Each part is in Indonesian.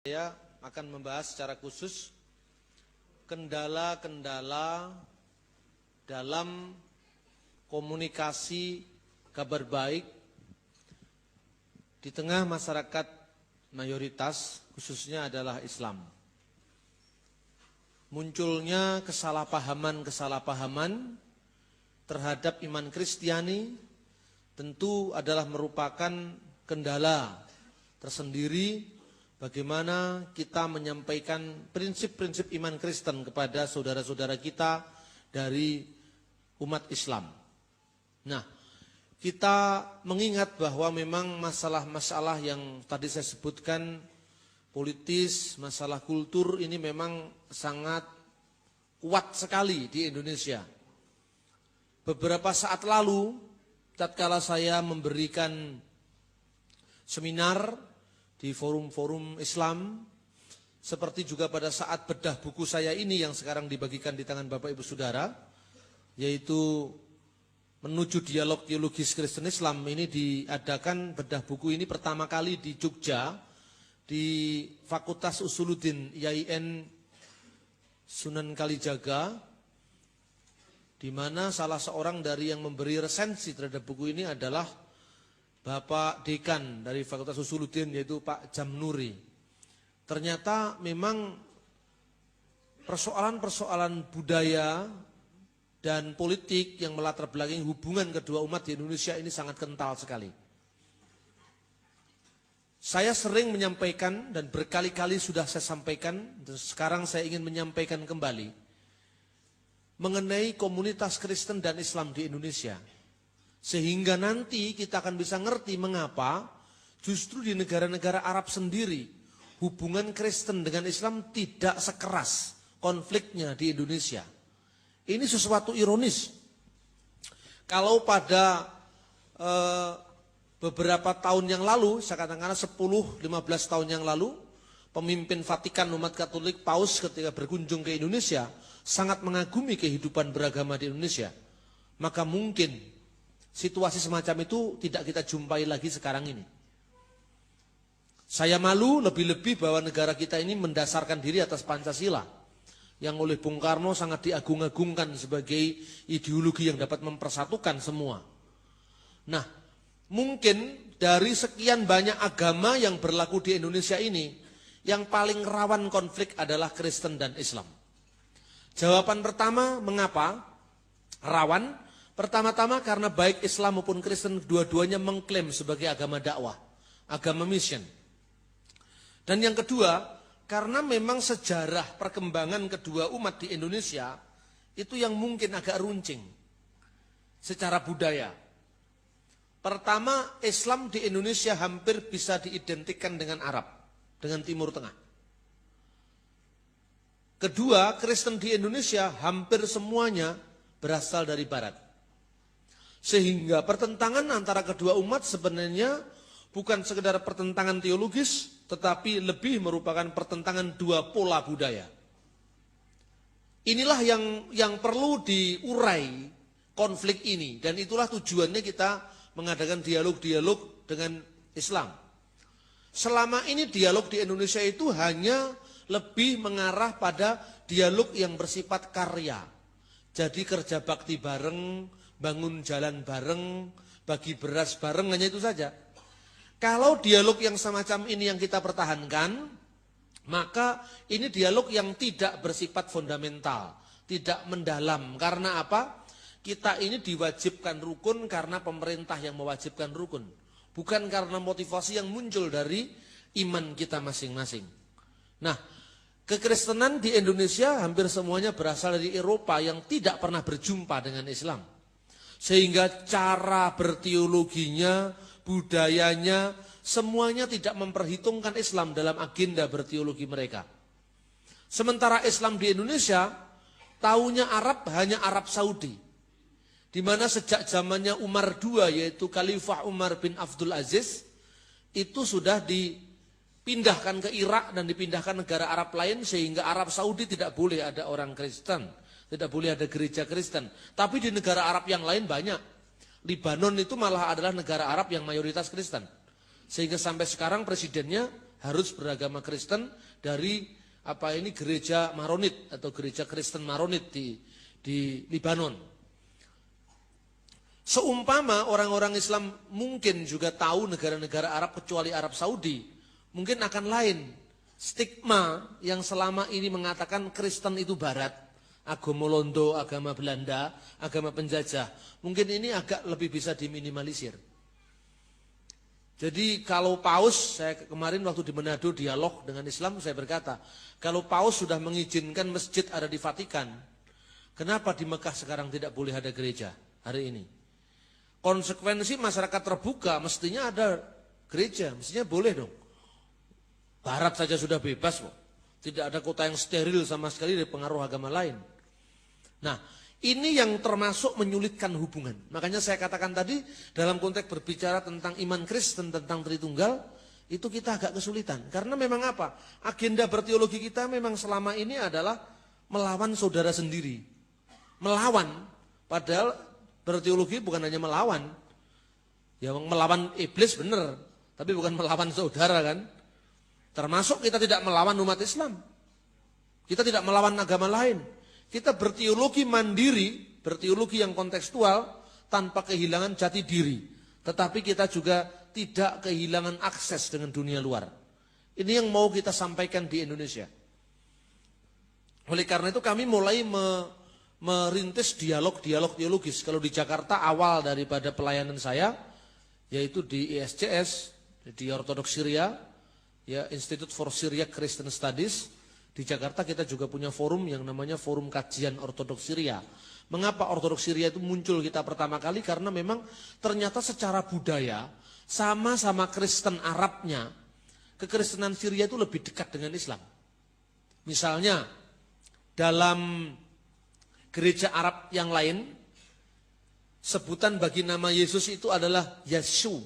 Saya akan membahas secara khusus kendala-kendala dalam komunikasi kabar baik di tengah masyarakat mayoritas, khususnya adalah Islam. Munculnya kesalahpahaman-kesalahpahaman terhadap iman Kristiani tentu adalah merupakan kendala tersendiri bagaimana kita menyampaikan prinsip-prinsip iman Kristen kepada saudara-saudara kita dari umat Islam. Nah, kita mengingat bahwa memang masalah-masalah yang tadi saya sebutkan, politis, masalah kultur ini memang sangat kuat sekali di Indonesia. Beberapa saat lalu, tatkala saya memberikan seminar di forum-forum Islam, seperti juga pada saat bedah buku saya ini yang sekarang dibagikan di tangan Bapak Ibu Saudara, yaitu Menuju Dialog Teologis Kristen Islam, ini diadakan bedah buku ini pertama kali di Jogja, di Fakultas Usuluddin IAIN Sunan Kalijaga, di mana salah seorang dari yang memberi resensi terhadap buku ini adalah Bapak Dekan dari Fakultas Usuluddin, yaitu Pak Jamnuri. Ternyata memang persoalan-persoalan budaya dan politik yang melatar belakangi hubungan kedua umat di Indonesia ini sangat kental sekali. Saya sering menyampaikan dan berkali-kali sudah saya sampaikan, dan sekarang saya ingin menyampaikan kembali mengenai komunitas Kristen dan Islam di Indonesia. Sehingga nanti kita akan bisa ngerti mengapa justru di negara-negara Arab sendiri hubungan Kristen dengan Islam tidak sekeras konfliknya di Indonesia. Ini sesuatu ironis. Kalau pada beberapa tahun yang lalu, saya katakan 10-15 tahun yang lalu, pemimpin Vatikan umat Katolik Paus ketika berkunjung ke Indonesia sangat mengagumi kehidupan beragama di Indonesia. Maka mungkin situasi semacam itu tidak kita jumpai lagi sekarang ini. Saya malu lebih-lebih bahwa negara kita ini mendasarkan diri atas Pancasila, yang oleh Bung Karno sangat diagung-agungkan sebagai ideologi yang dapat mempersatukan semua. Nah, mungkin dari sekian banyak agama yang berlaku di Indonesia ini, yang paling rawan konflik adalah Kristen dan Islam. Jawaban pertama, mengapa rawan? Pertama-tama karena baik Islam maupun Kristen dua-duanya mengklaim sebagai agama dakwah, agama mission. Dan yang kedua, karena memang sejarah perkembangan kedua umat di Indonesia itu yang mungkin agak runcing secara budaya. Pertama, Islam di Indonesia hampir bisa diidentikan dengan Arab, dengan Timur Tengah. Kedua, Kristen di Indonesia hampir semuanya berasal dari Barat. Sehingga pertentangan antara kedua umat sebenarnya bukan sekedar pertentangan teologis, tetapi lebih merupakan pertentangan dua pola budaya. Inilah yang perlu diurai konflik ini, dan itulah tujuannya kita mengadakan dialog-dialog dengan Islam. Selama ini dialog di Indonesia itu hanya lebih mengarah pada dialog yang bersifat karya. Jadi kerja bakti bareng, bangun jalan bareng, bagi beras bareng, hanya itu saja. Kalau dialog yang semacam ini yang kita pertahankan, maka ini dialog yang tidak bersifat fundamental, tidak mendalam. Karena apa? Kita ini diwajibkan rukun karena pemerintah yang mewajibkan rukun, bukan karena motivasi yang muncul dari iman kita masing-masing. Nah, kekristenan di Indonesia hampir semuanya berasal dari Eropa yang tidak pernah berjumpa dengan Islam. Sehingga cara berteologinya, budayanya, semuanya tidak memperhitungkan Islam dalam agenda berteologi mereka. Sementara Islam di Indonesia, taunya Arab hanya Arab Saudi. Di mana sejak zamannya Umar II, yaitu Khalifah Umar bin Abdul Aziz, itu sudah dipindahkan ke Irak dan dipindahkan negara Arab lain, sehingga Arab Saudi tidak boleh ada orang Kristen. Tidak boleh ada gereja Kristen. Tapi di negara Arab yang lain banyak. Libanon itu malah adalah negara Arab yang mayoritas Kristen. Sehingga sampai sekarang presidennya harus beragama Kristen dari gereja Maronit atau gereja Kristen Maronit di Libanon. Seumpama orang-orang Islam mungkin juga tahu negara-negara Arab kecuali Arab Saudi, mungkin akan lain. Stigma yang selama ini mengatakan Kristen itu Barat, agama Londo, agama Belanda, agama penjajah, mungkin ini agak lebih bisa diminimalisir. Jadi kalau Paus, saya kemarin waktu di Manado dialog dengan Islam, saya berkata, kalau Paus sudah mengizinkan masjid ada di Vatikan, kenapa di Mekah sekarang tidak boleh ada gereja hari ini? Konsekuensi masyarakat terbuka, mestinya ada gereja, mestinya boleh dong. Barat saja sudah bebas kok. Tidak ada kota yang steril sama sekali dari pengaruh agama lain. Nah, ini yang termasuk menyulitkan hubungan. Makanya saya katakan tadi, dalam konteks berbicara tentang iman Kristen, tentang Tritunggal, itu kita agak kesulitan. Karena memang apa? Agenda berteologi kita memang selama ini adalah melawan saudara sendiri. Melawan, padahal berteologi bukan hanya melawan. Ya melawan iblis benar, tapi bukan melawan saudara kan. Termasuk kita tidak melawan umat Islam. Kita tidak melawan agama lain. Kita berteologi mandiri, berteologi yang kontekstual, tanpa kehilangan jati diri. Tetapi kita juga tidak kehilangan akses dengan dunia luar. Ini yang mau kita sampaikan di Indonesia. Oleh karena itu kami mulai merintis dialog-dialog teologis. Kalau di Jakarta awal daripada pelayanan saya, yaitu di ISCS, di Ortodoks Syria, ya Institute for Syriac Christian Studies. Di Jakarta kita juga punya forum yang namanya Forum Kajian Ortodoks Syria. Mengapa Ortodoks Syria itu muncul kita pertama kali? Karena memang ternyata secara budaya sama-sama Kristen Arabnya, kekristenan Syria itu lebih dekat dengan Islam. Misalnya dalam gereja Arab yang lain, sebutan bagi nama Yesus itu adalah Yeshua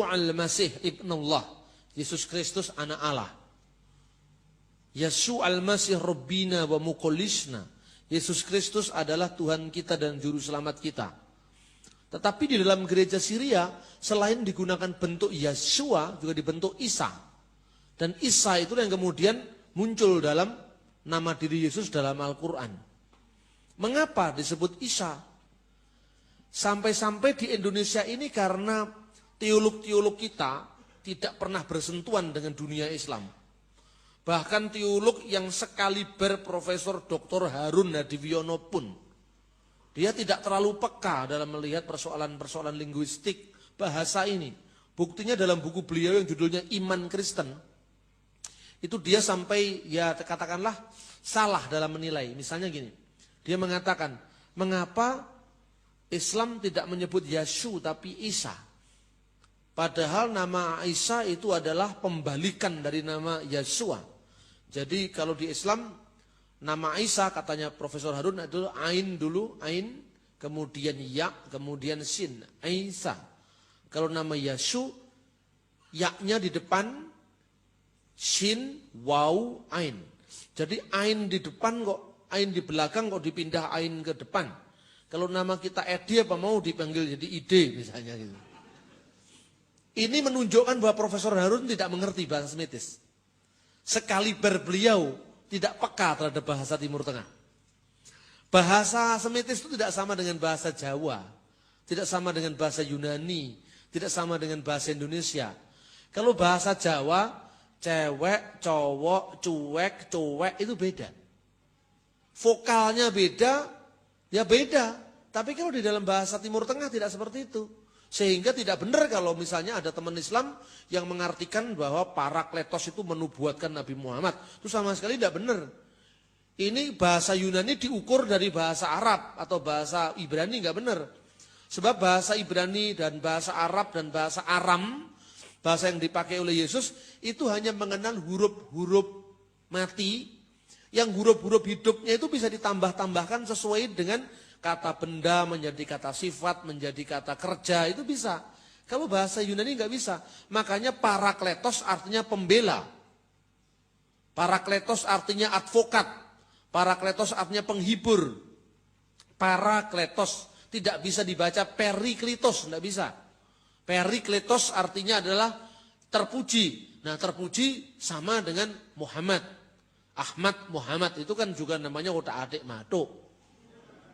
al-Masih Ibnullah, Yesus Kristus anak Allah. Yeshua al-Masih Rabbina wa Muqolishna, Yesus Kristus adalah Tuhan kita dan Juru Selamat kita. Tetapi di dalam gereja Syria, selain digunakan bentuk Yeshua, juga dibentuk Isa. Dan Isa itu yang kemudian muncul dalam nama diri Yesus dalam Al-Quran. Mengapa disebut Isa? Sampai-sampai di Indonesia ini karena teolog-teolog kita tidak pernah bersentuhan dengan dunia Islam. Bahkan teolog yang sekaliber Profesor Dr. Harun Hadiwiono pun, dia tidak terlalu peka dalam melihat persoalan-persoalan linguistik bahasa ini. Buktinya dalam buku beliau yang judulnya Iman Kristen, itu dia sampai ya katakanlah salah dalam menilai. Misalnya gini, dia mengatakan, mengapa Islam tidak menyebut Yeshu tapi Isa? Padahal nama Isa itu adalah pembalikan dari nama Yeshua. Jadi kalau di Islam nama Isa katanya Profesor Harun itu Ain dulu, Ain, kemudian Ya, kemudian Sin, Isa. Kalau nama Yeshu, Ya-nya di depan, Shin, Waw, Ain. Jadi Ain di depan kok, Ain di belakang kok dipindah Ain ke depan. Kalau nama kita Edi apa mau dipanggil jadi Ide misalnya gitu. Ini menunjukkan bahwa Profesor Harun tidak mengerti bahasa Semitis. Sekaliber beliau tidak peka terhadap bahasa Timur Tengah. Bahasa Semitis itu tidak sama dengan bahasa Jawa, tidak sama dengan bahasa Yunani, tidak sama dengan bahasa Indonesia. Kalau bahasa Jawa, cewek, cowok, cuek itu beda. Vokalnya beda, ya beda. Tapi kalau di dalam bahasa Timur Tengah tidak seperti itu. Sehingga tidak benar kalau misalnya ada teman Islam yang mengartikan bahwa Parakletos itu menubuatkan Nabi Muhammad. Itu sama sekali tidak benar. Ini bahasa Yunani diukur dari bahasa Arab atau bahasa Ibrani, nggak benar. Sebab bahasa Ibrani dan bahasa Arab dan bahasa Aram, bahasa yang dipakai oleh Yesus, itu hanya mengenal huruf-huruf mati, yang huruf-huruf hidupnya itu bisa ditambah-tambahkan sesuai dengan kata benda menjadi kata sifat, menjadi kata kerja, itu bisa. Kalau bahasa Yunani nggak bisa. Makanya Parakletos artinya pembela. Parakletos artinya advokat. Parakletos artinya penghibur. Parakletos tidak bisa dibaca periklitos, nggak bisa. Perikletos artinya adalah terpuji. Nah, terpuji sama dengan Muhammad. Ahmad, Muhammad itu kan juga namanya otak-atik matuk.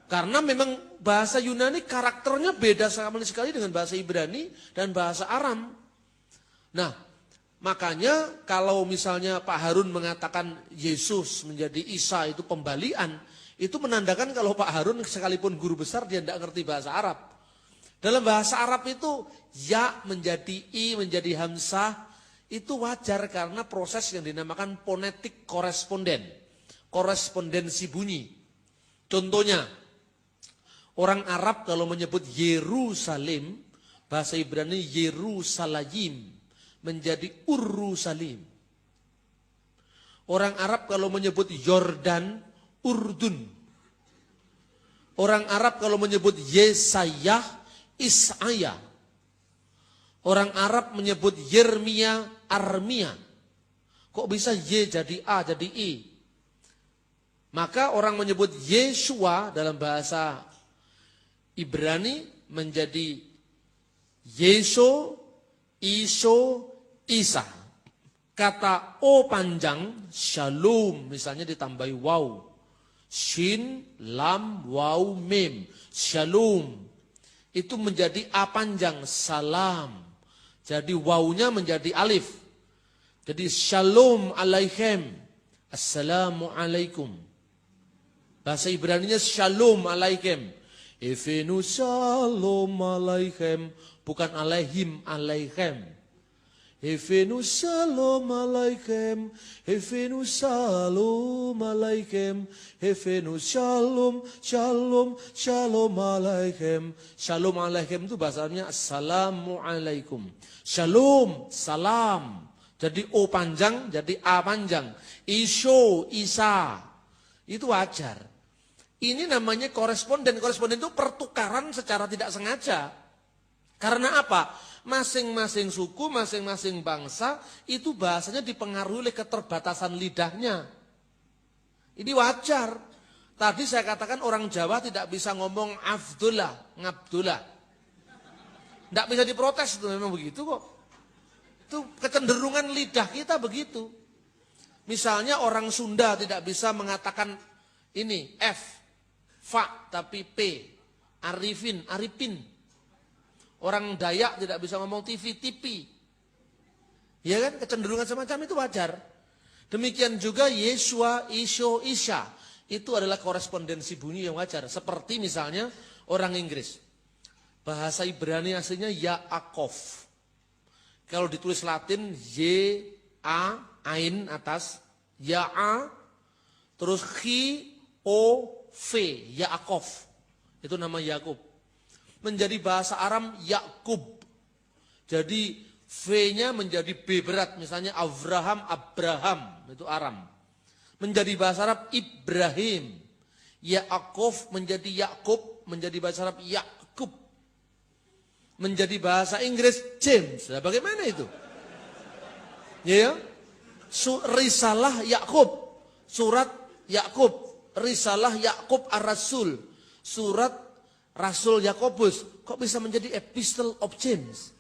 Karena memang bahasa Yunani karakternya beda sama sekali dengan bahasa Ibrani dan bahasa Aram. Nah, makanya kalau misalnya Pak Harun mengatakan Yesus menjadi Isa itu pembalian, itu menandakan kalau Pak Harun sekalipun guru besar dia tidak ngerti bahasa Arab. Dalam bahasa Arab itu ya menjadi i menjadi hamzah itu wajar karena proses yang dinamakan fonetik koresponden. Korespondensi bunyi. Contohnya, orang Arab kalau menyebut Yerusalem, bahasa Ibrani Yerusalayim, menjadi Urrusalim. Orang Arab kalau menyebut Yordan, Urdun. Orang Arab kalau menyebut Yesayah, Is'ayah. Orang Arab menyebut Yermia, Armia. Kok bisa Y jadi A jadi I? Maka orang menyebut Yeshua dalam bahasa Ibrani menjadi Yeso, Iso, Isa. Kata O panjang, Shalom, misalnya ditambahi waw. Shin, lam, waw, mim. Shalom. Itu menjadi A panjang, salam. Jadi wawnya menjadi alif. Jadi Shalom alaikum. Assalamu alaikum. Bahasa Ibraninya Shalom alaikum. Ifenu Shalom alaikum. Bukan alaihim alaikum. Ifenu Shalom alaikum. Ifenu Shalom alaikum. Ifenu Shalom, Shalom, Shalom alaikum. Shalom alaikum itu bahasanya Assalamu alaikum. Shalom, salam. Jadi O panjang, jadi A panjang. Isyo, Isa. Itu wajar. Ini namanya koresponden. Koresponden itu pertukaran secara tidak sengaja. Karena apa? Masing-masing suku, masing-masing bangsa itu bahasanya dipengaruhi oleh keterbatasan lidahnya. Ini wajar. Tadi saya katakan orang Jawa tidak bisa ngomong Abdullah, Ngabdullah. Tidak bisa diprotes, itu memang begitu kok. Itu kecenderungan lidah kita begitu. Misalnya orang Sunda tidak bisa mengatakan ini F, Fa, tapi P. Arifin, Aripin. Orang Dayak tidak bisa ngomong TV, TV. Ya kan, kecenderungan semacam itu wajar. Demikian juga Yeshua, Isyo, Isya. Itu adalah korespondensi bunyi yang wajar. Seperti misalnya orang Inggris. Bahasa Ibrani aslinya Yaakov. Kalau ditulis Latin Y, A, Ain atas. Ya-A, terus Chi, O, V. Yaakov. Itu nama Yakub. Menjadi bahasa Aram Yakub. Jadi V-nya menjadi B berat. Misalnya Abraham, Abraham. Itu Aram. Menjadi bahasa Arab Ibrahim. Yaakov menjadi Yakub. Menjadi bahasa Arab Yakub. Menjadi bahasa Inggris James. Nah, bagaimana itu? Ya, Risalah Yakub. Surat Yakub. Risalah Yakub Ar-Rasul. Surat Rasul Yakobus. Kok bisa menjadi Epistle of James?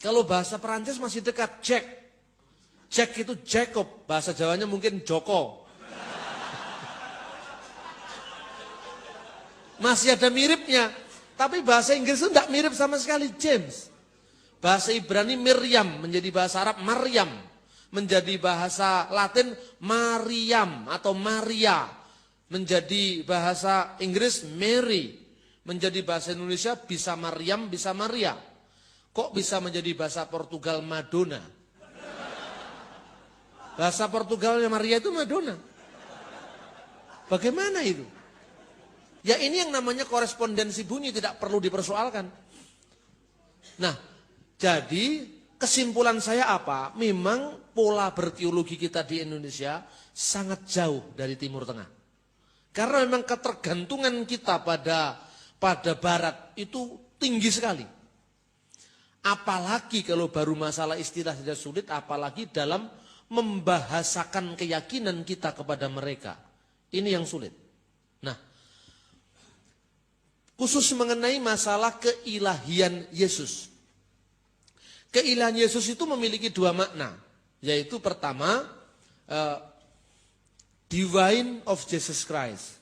Kalau bahasa Perancis masih dekat, Jack. Jack itu Jacob. Bahasa Jawanya mungkin Joko. Masih ada miripnya. Tapi bahasa Inggris itu tidak mirip sama sekali, James. Bahasa Ibrani Miriam. Menjadi bahasa Arab Maryam. Menjadi bahasa Latin Mariam atau Maria. Menjadi bahasa Inggris Mary. Menjadi bahasa Indonesia bisa Maryam, bisa Maria. Kok bisa menjadi bahasa Portugal Madonna? Bahasa Portugalnya Maria itu Madonna. Bagaimana itu? Ya ini yang namanya korespondensi bunyi, tidak perlu dipersoalkan. Nah, jadi kesimpulan saya apa? Memang pola berteologi kita di Indonesia sangat jauh dari Timur Tengah. Karena memang ketergantungan kita pada Barat itu tinggi sekali. Apalagi kalau baru masalah istilah saja sulit, apalagi dalam membahasakan keyakinan kita kepada mereka. Ini yang sulit. Nah, khusus mengenai masalah keilahian Yesus. Keilahian Yesus itu memiliki dua makna, yaitu pertama, divine of Jesus Christ,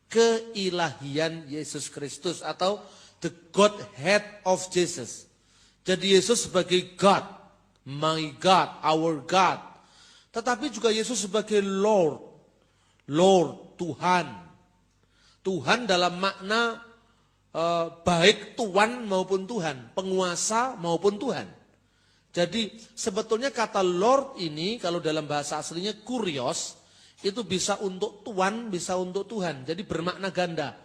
keilahian Yesus Kristus atau the Godhead of Jesus. Jadi Yesus sebagai God, my God, our God. Tetapi juga Yesus sebagai Lord, Tuhan. Tuhan dalam makna baik Tuan maupun Tuhan, penguasa maupun Tuhan. Jadi sebetulnya kata Lord ini kalau dalam bahasa aslinya kurios, itu bisa untuk Tuan, bisa untuk Tuhan. Jadi bermakna ganda.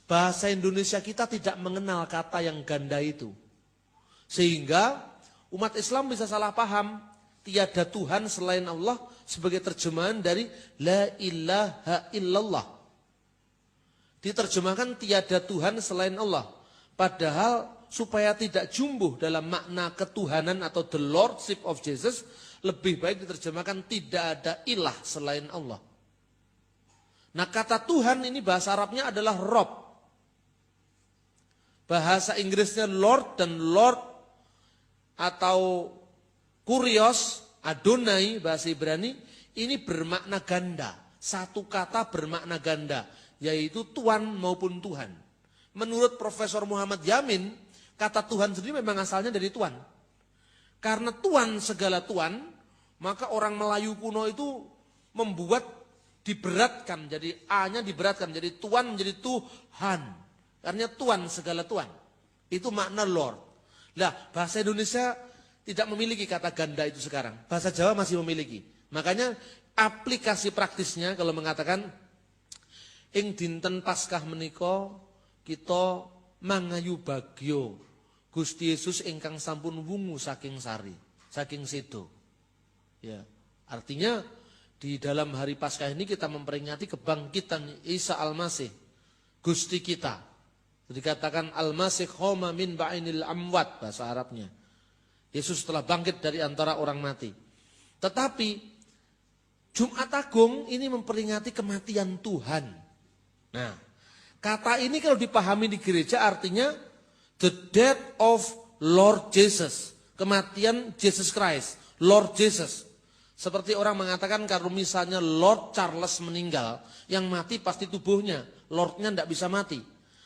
Bahasa Indonesia kita tidak mengenal kata yang ganda itu. Sehingga umat Islam bisa salah paham. Tiada Tuhan selain Allah sebagai terjemahan dari La ilaha illallah. Diterjemahkan tiada Tuhan selain Allah. Padahal supaya tidak jumbuh dalam makna ketuhanan atau the Lordship of Jesus, lebih baik diterjemahkan tidak ada ilah selain Allah. Nah kata Tuhan ini bahasa Arabnya adalah Rob. Bahasa Inggrisnya Lord dan Lord atau Kurios, Adonai bahasa Ibrani, ini bermakna ganda. Satu kata bermakna ganda, yaitu Tuan maupun Tuhan. Menurut Profesor Muhammad Yamin, kata Tuhan sendiri memang asalnya dari Tuan. Karena Tuan segala Tuan, maka orang Melayu kuno itu membuat diberatkan, jadi A-nya diberatkan, jadi Tuan menjadi Tuhan. Artinya Tuan segala Tuan. Itu makna Lord. Nah, bahasa Indonesia tidak memiliki kata ganda itu sekarang. Bahasa Jawa masih memiliki. Makanya aplikasi praktisnya kalau mengatakan ing dinten Paskah menika kita mangayu bagyo Gusti Yesus ingkang sampun wungu saking sari, saking sedo. Ya, artinya di dalam hari Paskah ini kita memperingati kebangkitan Isa Al-Masih, Gusti kita. Dikatakan Al-Masih khoma min ba'inil amwat bahasa Arabnya. Yesus telah bangkit dari antara orang mati. Tetapi Jumat Agung ini memperingati kematian Tuhan. Nah, kata ini kalau dipahami di gereja artinya the death of Lord Jesus. Kematian Jesus Christ, Lord Jesus. Seperti orang mengatakan kalau misalnya Lord Charles meninggal, yang mati pasti tubuhnya, Lordnya tidak bisa mati.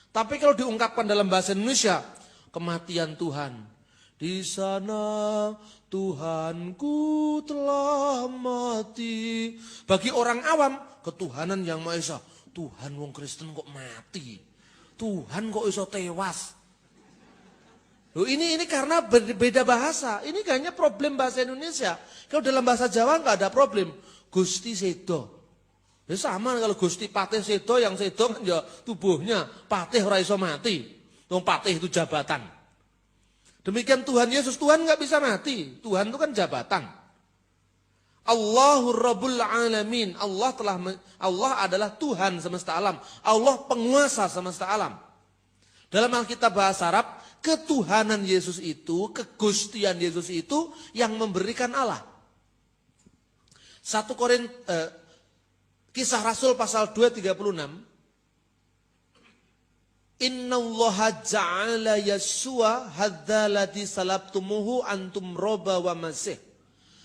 Tapi kalau diungkapkan dalam bahasa Indonesia, kematian Tuhan. Di sana Tuhanku telah mati. Bagi orang awam, ketuhanan yang Maha Esa. Tuhan wong Kristen kok mati. Tuhan kok iso tewas. Loh, ini karena berbeda bahasa. Ini kayaknya problem bahasa Indonesia. Kalau dalam bahasa Jawa nggak ada problem. Gusti sedo. Ya sama kalau Gusti Patih sedo, yang sedo kan ya tubuhnya. Patih ora iso mati. Wong Patih itu jabatan. Demikian Tuhan Yesus, Tuhan nggak bisa mati. Tuhan itu kan jabatan. Allahur Rabbul Alamin. Allah adalah Tuhan semesta alam. Allah penguasa semesta alam. Dalam Alkitab bahasa Arab, ketuhanan Yesus itu, kegustian Yesus itu yang memberikan Allah. 1 Kisah Rasul pasal 2:36. Innallaha ja'ala Yesua hadzalati salabtumuhu antum roba wa masih.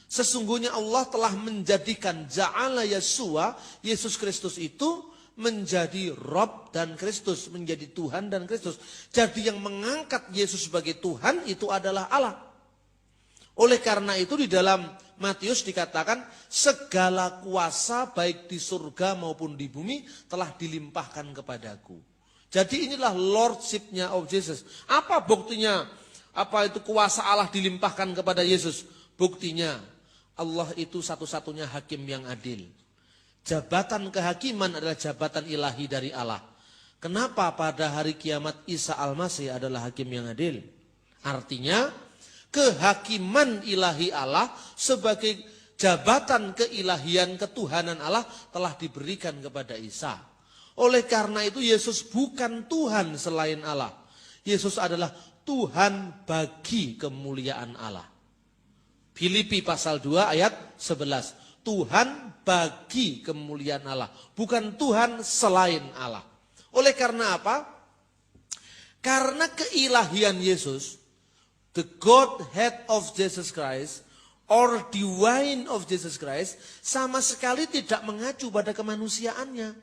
Sesungguhnya Allah telah menjadikan ja'ala Yesua, Yesus Kristus itu menjadi Rob dan Kristus, menjadi Tuhan dan Kristus. Jadi yang mengangkat Yesus sebagai Tuhan itu adalah Allah. Oleh karena itu di dalam Matius dikatakan segala kuasa baik di surga maupun di bumi telah dilimpahkan kepadaku. Jadi inilah lordship-nya of Jesus. Apa buktinya? Apa itu kuasa Allah dilimpahkan kepada Yesus? Buktinya Allah itu satu-satunya hakim yang adil. Jabatan kehakiman adalah jabatan ilahi dari Allah. Kenapa pada hari kiamat Isa Al-Masih adalah hakim yang adil? Artinya kehakiman ilahi Allah sebagai jabatan keilahian ketuhanan Allah telah diberikan kepada Isa. Oleh karena itu Yesus bukan Tuhan selain Allah. Yesus adalah Tuhan bagi kemuliaan Allah. Filipi pasal 2 ayat 11. Tuhan bagi kemuliaan Allah. Bukan Tuhan selain Allah. Oleh karena apa? Karena keilahian Yesus the Godhead of Jesus Christ or divine of Jesus Christ sama sekali tidak mengacu pada kemanusiaannya.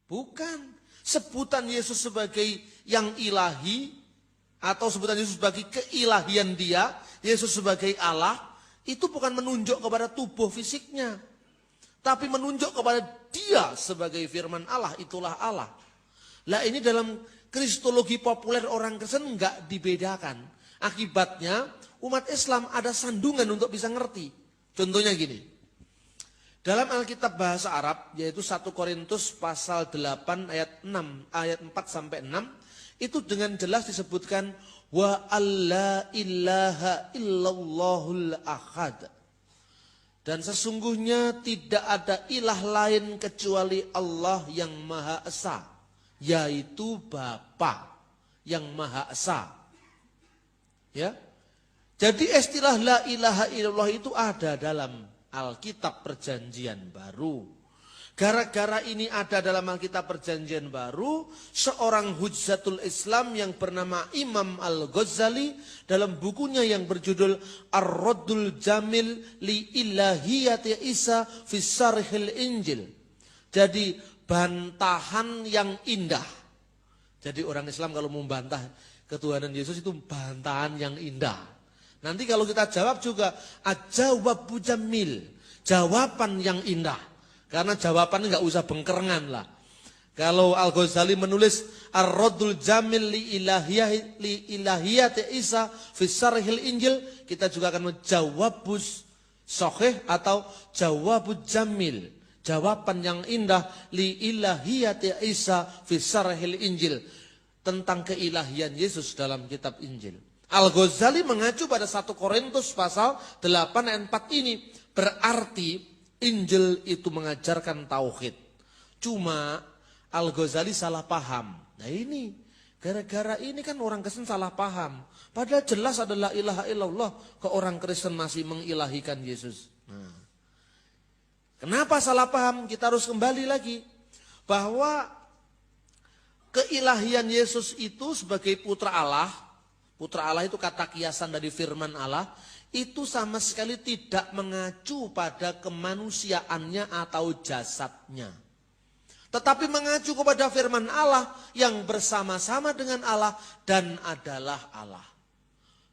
Bukan. Sebutan Yesus sebagai yang ilahi atau sebutan Yesus sebagai keilahian dia, Yesus sebagai Allah, itu bukan menunjuk kepada tubuh fisiknya, tapi menunjuk kepada dia sebagai firman Allah, itulah Allah. Lah ini dalam kristologi populer orang Kristen enggak dibedakan. Akibatnya umat Islam ada sandungan untuk bisa ngerti. Contohnya gini. Dalam Alkitab bahasa Arab yaitu 1 Korintus pasal 8 ayat 4 sampai 6 itu dengan jelas disebutkan wa alla ilaha illallahul ahad. Dan sesungguhnya tidak ada ilah lain kecuali Allah yang Maha Esa, yaitu Bapa yang Maha Esa. Ya. Jadi istilah la ilaha illallah itu ada dalam Alkitab Perjanjian Baru. Gara-gara ini ada dalam Alkitab Perjanjian Baru, seorang hujjatul Islam yang bernama Imam Al-Ghazali dalam bukunya yang berjudul Ar-Raddul Jamil li Ilahiyati Isa fi Syarhil Injil. Jadi bantahan yang indah. Jadi orang Islam kalau membantah ketuhanan Yesus itu bantahan yang indah. Nanti kalau kita jawab juga ajawabu jamil, jawaban yang indah. Karena jawabannya nggak usah bengkerengan lah. Kalau Al-Ghazali menulis Ar-Raddul Jamil li Ilahiyati Isa fi Syarhil Injil, kita juga akan menjawabus sahih atau jawabul jamil, jawaban yang indah li Ilahiyati Isa fi Syarhil Injil, tentang keilahian Yesus dalam kitab Injil. Al-Ghazali mengacu pada 1 Korintus pasal 8 ayat 4 ini. Berarti Injil itu mengajarkan tauhid. Cuma Al-Ghazali salah paham. Nah ini, gara-gara ini kan orang Kristen salah paham. Padahal jelas adalah ilaha illallah, ke orang Kristen masih mengilahikan Yesus. Nah, kenapa salah paham? Kita harus kembali lagi. Bahwa keilahian Yesus itu sebagai putra Allah itu kata kiasan dari firman Allah, itu sama sekali tidak mengacu pada kemanusiaannya atau jasadnya. Tetapi mengacu kepada firman Allah yang bersama-sama dengan Allah dan adalah Allah.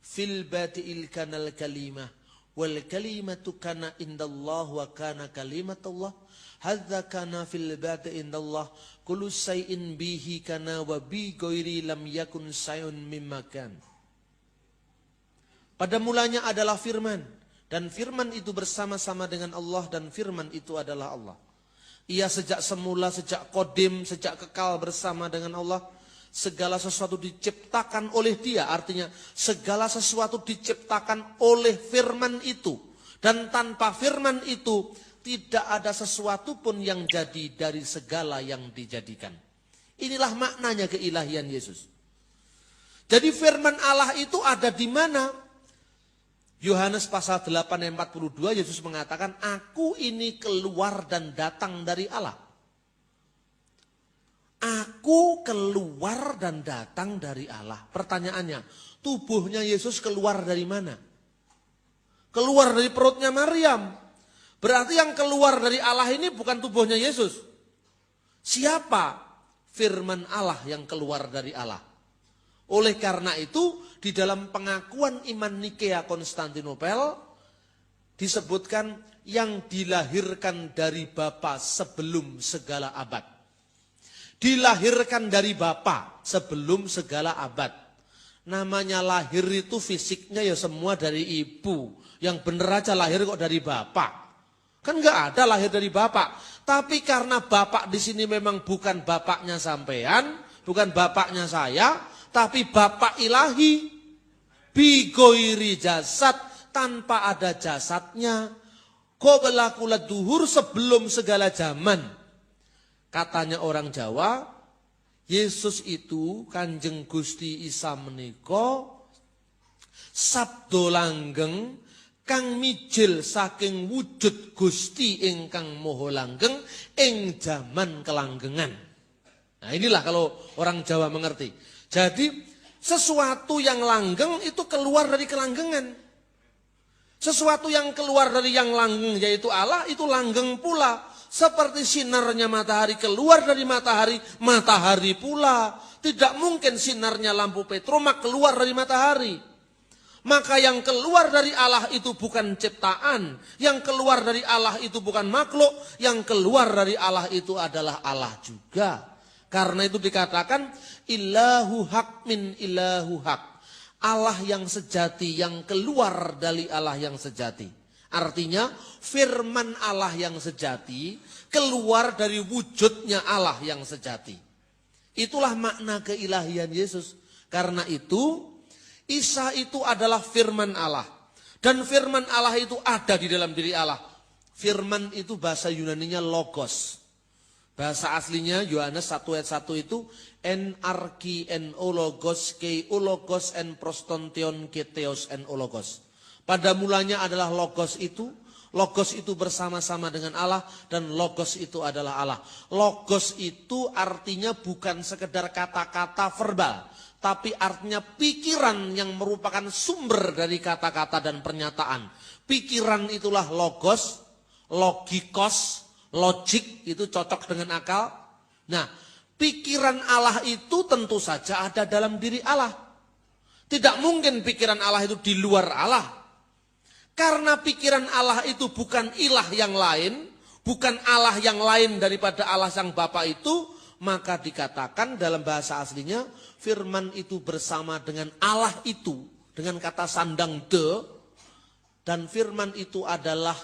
Fil badi'il kanal kalimah wal kalimatu kana indallah wa kana kalimatullah. Hadza kana fil badi'i indallah kullu syai'in bihi kana wa bi ghairi lam yakun syai'un mimma kan. Pada mulanya adalah firman, dan firman itu bersama-sama dengan Allah, dan firman itu adalah Allah. Ia sejak semula, sejak kodim, sejak kekal bersama dengan Allah. Segala sesuatu diciptakan oleh dia, artinya segala sesuatu diciptakan oleh firman itu. Dan tanpa firman itu, tidak ada sesuatu pun yang jadi dari segala yang dijadikan. Inilah maknanya keilahian Yesus. Jadi firman Allah itu ada di mana? Yohanes pasal 8 ayat 42, Yesus mengatakan, aku ini keluar dan datang dari Allah. Aku keluar dan datang dari Allah. Pertanyaannya, tubuhnya Yesus keluar dari mana? Keluar dari perutnya Maryam. Berarti yang keluar dari Allah ini bukan tubuhnya Yesus. Siapa? Firman Allah yang keluar dari Allah. Oleh karena itu, di dalam pengakuan iman Nikea Konstantinopel disebutkan yang dilahirkan dari Bapa sebelum segala abad. Dilahirkan dari Bapa sebelum segala abad. Namanya lahir itu fisiknya ya semua dari ibu. Yang bener aja lahir kok dari Bapak. Kan nggak ada lahir dari Bapak. Tapi karena Bapak di sini memang bukan bapaknya sampean, bukan bapaknya saya, tapi Bapak ilahi, bigoiri jasad, tanpa ada jasadnya. Qoblakulat duhur, sebelum segala zaman. Katanya orang Jawa, Yesus itu Kanjeng Gusti Isa menika sabdo langgeng kang mijil saking wujud Gusti ingkang moho langgeng ing jaman kelanggengan. Nah inilah kalau orang Jawa mengerti. Jadi sesuatu yang langgeng itu keluar dari kelanggengan. Sesuatu yang keluar dari yang langgeng yaitu Allah itu langgeng pula. Seperti sinarnya matahari keluar dari matahari, matahari pula. Tidak mungkin sinarnya lampu petromak keluar dari matahari. Maka yang keluar dari Allah itu bukan ciptaan. Yang keluar dari Allah itu bukan makhluk. Yang keluar dari Allah itu adalah Allah juga. Karena itu dikatakan ilahu haq min ilahu haq. Allah yang sejati yang keluar dari Allah yang sejati. Artinya firman Allah yang sejati keluar dari wujudnya Allah yang sejati. Itulah makna keilahian Yesus. Karena itu Isa itu adalah firman Allah. Dan firman Allah itu ada di dalam diri Allah. Firman itu bahasa Yunaninya logos. Bahasa aslinya Yohanes 1 ayat 1 itu en logos kei logos en prostontion keteos en logos. Pada mulanya adalah logos itu bersama-sama dengan Allah dan logos itu adalah Allah. Logos itu artinya bukan sekedar kata-kata verbal, tapi artinya pikiran yang merupakan sumber dari kata-kata dan pernyataan. Pikiran itulah logos, logikos, logik itu cocok dengan akal. Nah, pikiran Allah itu tentu saja ada dalam diri Allah. Tidak mungkin pikiran Allah itu di luar Allah. Karena pikiran Allah itu bukan ilah yang lain, bukan Allah yang lain daripada Allah sang Bapa itu, maka dikatakan dalam bahasa aslinya firman itu bersama dengan Allah itu dengan kata sandang de, dan firman itu adalah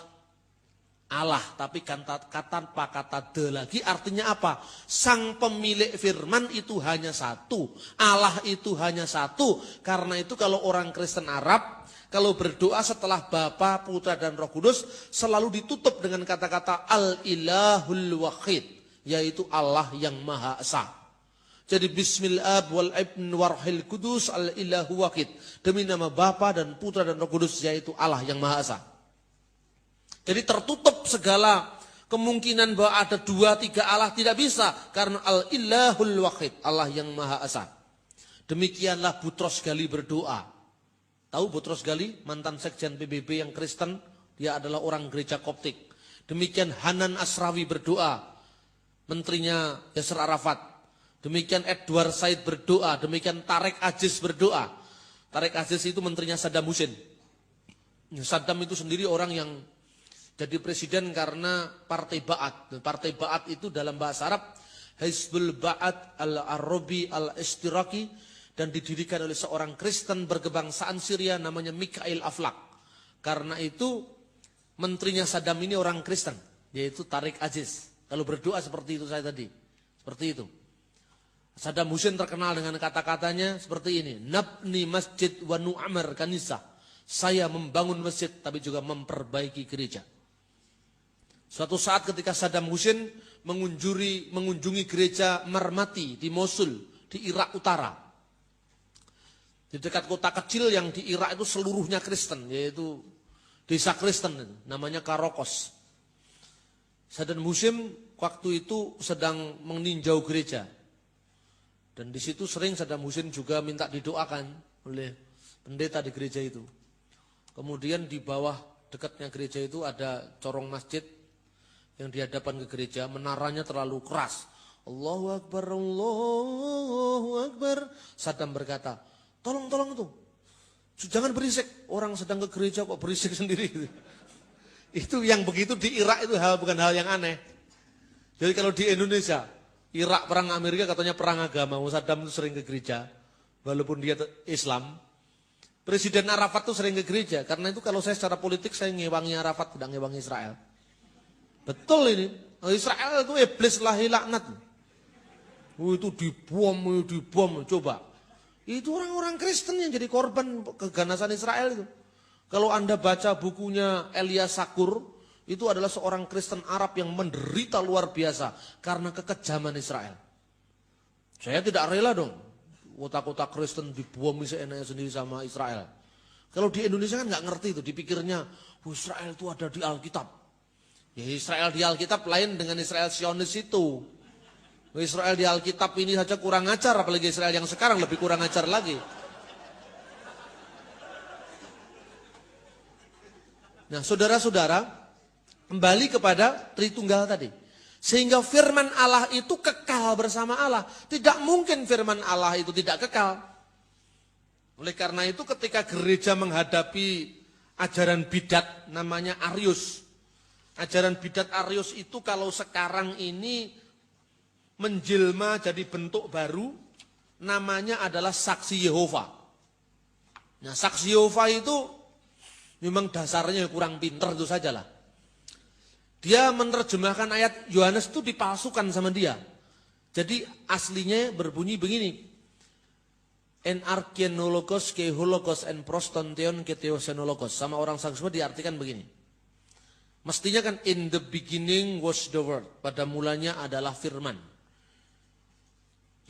Allah, tapi tanpa kata de lagi. Artinya apa? Sang pemilik firman itu hanya satu, Allah itu hanya satu. Karena itu kalau orang Kristen Arab kalau berdoa setelah Bapa, Putra dan Roh Kudus selalu ditutup dengan kata-kata Al-Ilahul Wahid, yaitu Allah yang Maha Esa. Jadi Bismillah wal Ibn warhil Kudus Al-Ilahu Wahid. Demi nama Bapa dan Putra dan Roh Kudus, yaitu Allah yang Maha Esa. Jadi tertutup segala kemungkinan bahwa ada 2-3 Allah, tidak bisa. Karena Al-Ilahul Wahid, Allah yang Maha Esa. Demikianlah Butros Ghali berdoa. Tahu Butros Ghali, mantan sekjen PBB yang Kristen, dia adalah orang gereja Koptik. Demikian Hanan Asrawi berdoa, menterinya Yasser Arafat. Demikian Edward Said berdoa, demikian Tareq Aziz berdoa. Tareq Aziz itu menterinya Saddam Hussein. Saddam itu sendiri orang yang jadi presiden karena Partai Ba'ath. Partai Ba'ath itu dalam bahasa Arab Hizbul Ba'ath Al-Arabi Al-Ishtiraki, dan didirikan oleh seorang Kristen berkebangsaan Syria namanya Mikhail Aflaq. Karena itu menterinya Saddam ini orang Kristen, yaitu Tareq Aziz. Kalau berdoa seperti itu saya tadi, seperti itu. Saddam Hussein terkenal dengan kata-katanya seperti ini, nabni masjid wa nu'amar kanisa. Saya membangun masjid tapi juga memperbaiki gereja. Suatu saat ketika Saddam Hussein mengunjungi gereja Marmati di Mosul, di Irak Utara. Di dekat kota kecil yang di Irak itu seluruhnya Kristen, yaitu desa Kristen, namanya Karokos. Saddam Hussein waktu itu sedang meninjau gereja. Dan di situ sering Saddam Hussein juga minta didoakan oleh pendeta di gereja itu. Kemudian di bawah dekatnya gereja itu ada corong masjid yang dihadapan ke gereja, menaranya terlalu keras. Allahu Akbar, Allahu Akbar. Saddam berkata, tolong tuh, jangan berisik. Orang sedang ke gereja kok berisik sendiri. Itu yang begitu di Irak itu bukan hal yang aneh. Jadi kalau di Indonesia, Irak perang Amerika katanya perang agama. Saddam itu sering ke gereja, walaupun dia Islam. Presiden Arafat itu sering ke gereja. Karena itu kalau saya secara politik saya ngewangi Arafat, tidak ngewangi Israel. Betul ini. Israel itu iblis lahi laknat. Itu dibom, coba. Itu orang-orang Kristen yang jadi korban keganasan Israel itu. Kalau Anda baca bukunya Elias Sakur, itu adalah seorang Kristen Arab yang menderita luar biasa karena kekejaman Israel. Saya tidak rela dong, kota-kota Kristen dibuang seenaknya sendiri sama Israel. Kalau di Indonesia kan nggak ngerti itu, dipikirnya Israel itu ada di Alkitab. Ya Israel di Alkitab lain dengan Israel Sionis itu. Israel di Alkitab ini saja kurang ajar, apalagi Israel yang sekarang lebih kurang ajar lagi. Nah, saudara-saudara, kembali kepada Tritunggal tadi. Sehingga firman Allah itu kekal bersama Allah. Tidak mungkin firman Allah itu tidak kekal. Oleh karena itu ketika gereja menghadapi ajaran bidat namanya Arius. Ajaran bidat Arius itu kalau sekarang ini menjelma jadi bentuk baru, namanya adalah saksi Yehova. Nah, saksi Yehova itu memang dasarnya kurang pinter itu sajalah. Dia menerjemahkan ayat Yohanes itu dipalsukan sama dia. Jadi aslinya berbunyi begini. En arkenologos ke hologos en prostonteon ke theosenologos. Sama orang Saksua diartikan begini. Mestinya kan in the beginning was the word. Pada mulanya adalah firman.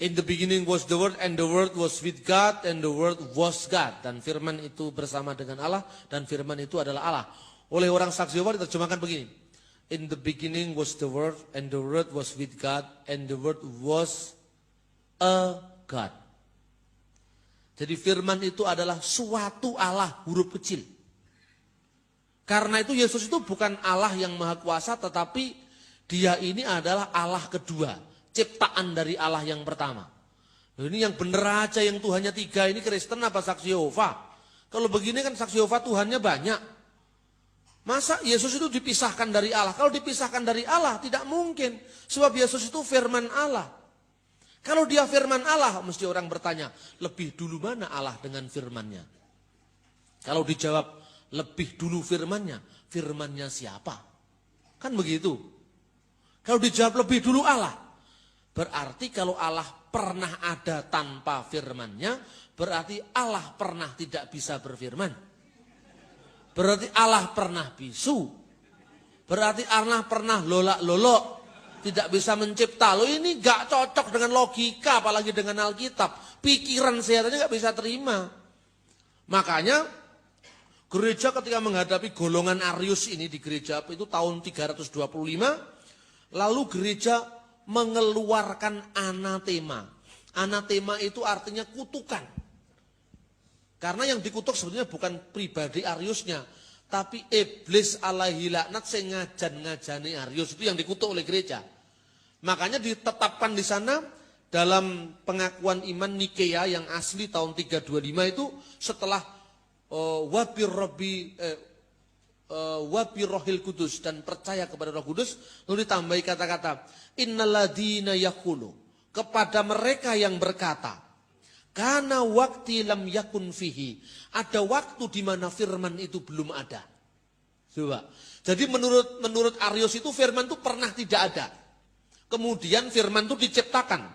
In the beginning was the word and the word was with God and the word was God. Dan firman itu bersama dengan Allah dan firman itu adalah Allah. Oleh orang Saksi Yehova diterjemahkan begini. In the beginning was the word and the word was with God and the word was a God. Jadi firman itu adalah suatu Allah huruf kecil. Karena itu Yesus itu bukan Allah yang maha kuasa, tetapi dia ini adalah Allah kedua. Ciptaan dari Allah yang pertama. Ini yang benar aja yang Tuhannya 3 ini Kristen apa Saksi Yehova? Kalau begini kan Saksi Yehova Tuhannya banyak. Masa Yesus itu dipisahkan dari Allah? Kalau dipisahkan dari Allah tidak mungkin. Sebab Yesus itu firman Allah. Kalau dia firman Allah, mesti orang bertanya, lebih dulu mana Allah dengan firmannya? Kalau dijawab, lebih dulu firmannya, firmannya siapa? Kan begitu. Kalau dijawab lebih dulu Allah, berarti kalau Allah pernah ada tanpa firmannya, berarti Allah pernah tidak bisa berfirman. Berarti Allah pernah bisu. Berarti Allah pernah lolak-lolok. Tidak bisa mencipta. Loh ini gak cocok dengan logika, apalagi dengan Alkitab. Pikiran saya tadi gak bisa terima. Makanya gereja ketika menghadapi golongan Arius ini di gereja itu tahun 325. Lalu gereja mengeluarkan anatema. Anatema itu artinya kutukan. Karena yang dikutuk sebenarnya bukan pribadi Ariusnya, tapi iblis alaihi laknat sing ngajan-ngajani Arius itu yang dikutuk oleh gereja. Makanya ditetapkan di sana dalam pengakuan iman Nikea yang asli tahun 325 itu setelah wabirohil kudus dan percaya kepada Roh Kudus, lalu ditambahi kata-kata innaladina yaqulu, kepada mereka yang berkata karena waktu lam yakun fihi, ada waktu di mana firman itu belum ada. Coba. Jadi menurut Arius itu firman itu pernah tidak ada. Kemudian firman itu diciptakan.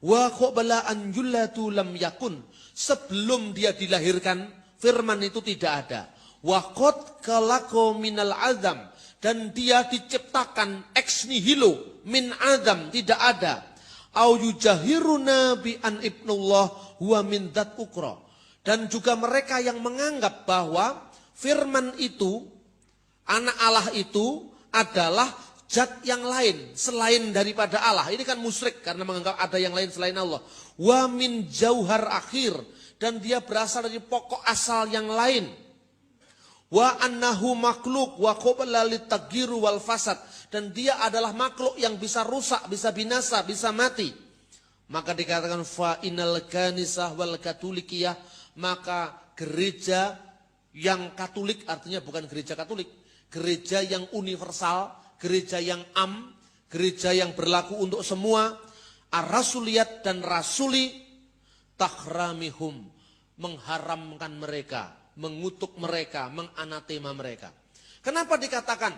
Wa qabla an yulatu lam yakun, sebelum dia dilahirkan firman itu tidak ada. Wa qad khalaqo minal adam, dan dia diciptakan ex nihilo min adam, tidak ada. Au yujahiruna bi an ibnullah huwa min dzat ukra. Dan juga mereka yang menganggap bahwa firman itu, anak Allah itu adalah zat yang lain selain daripada Allah. Ini kan musyrik karena menganggap ada yang lain selain Allah. Wa min jauhar akhir, dan dia berasal dari pokok asal yang lain. Wa annahu makhluk wa qabla litaghiru wal fasad, dan dia adalah makhluk yang bisa rusak, bisa binasa, bisa mati. Maka dikatakan fa inal kanisah wal katolikiyah, maka gereja yang Katolik, artinya bukan gereja Katolik, gereja yang universal, gereja yang gereja yang berlaku untuk semua, ar-rasuliyat dan rasuli tahramihum, mengharamkan mereka, mengutuk mereka, menganatema mereka. Kenapa dikatakan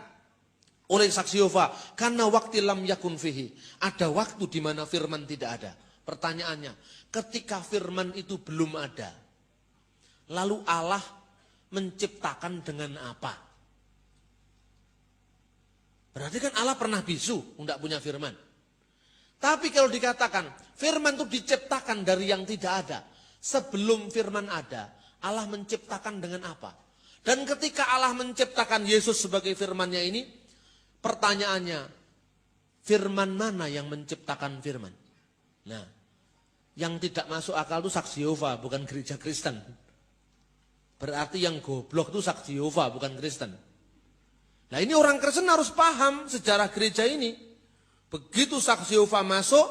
oleh Saksi Yehova? Karena waktu lam yakun fihi, ada waktu di mana firman tidak ada. Pertanyaannya, ketika firman itu belum ada, lalu Allah menciptakan dengan apa? Berarti kan Allah pernah bisu, tidak punya firman. Tapi kalau dikatakan firman itu diciptakan dari yang tidak ada, sebelum firman ada, Allah menciptakan dengan apa? Dan ketika Allah menciptakan Yesus sebagai firmannya ini, pertanyaannya, Firman mana yang menciptakan firman? Nah, yang tidak masuk akal itu saksi Yehova, bukan gereja Kristen. Berarti yang goblok itu saksi Yehova, bukan Kristen. Nah, ini orang Kristen harus paham sejarah gereja ini. Begitu saksi Yehova masuk,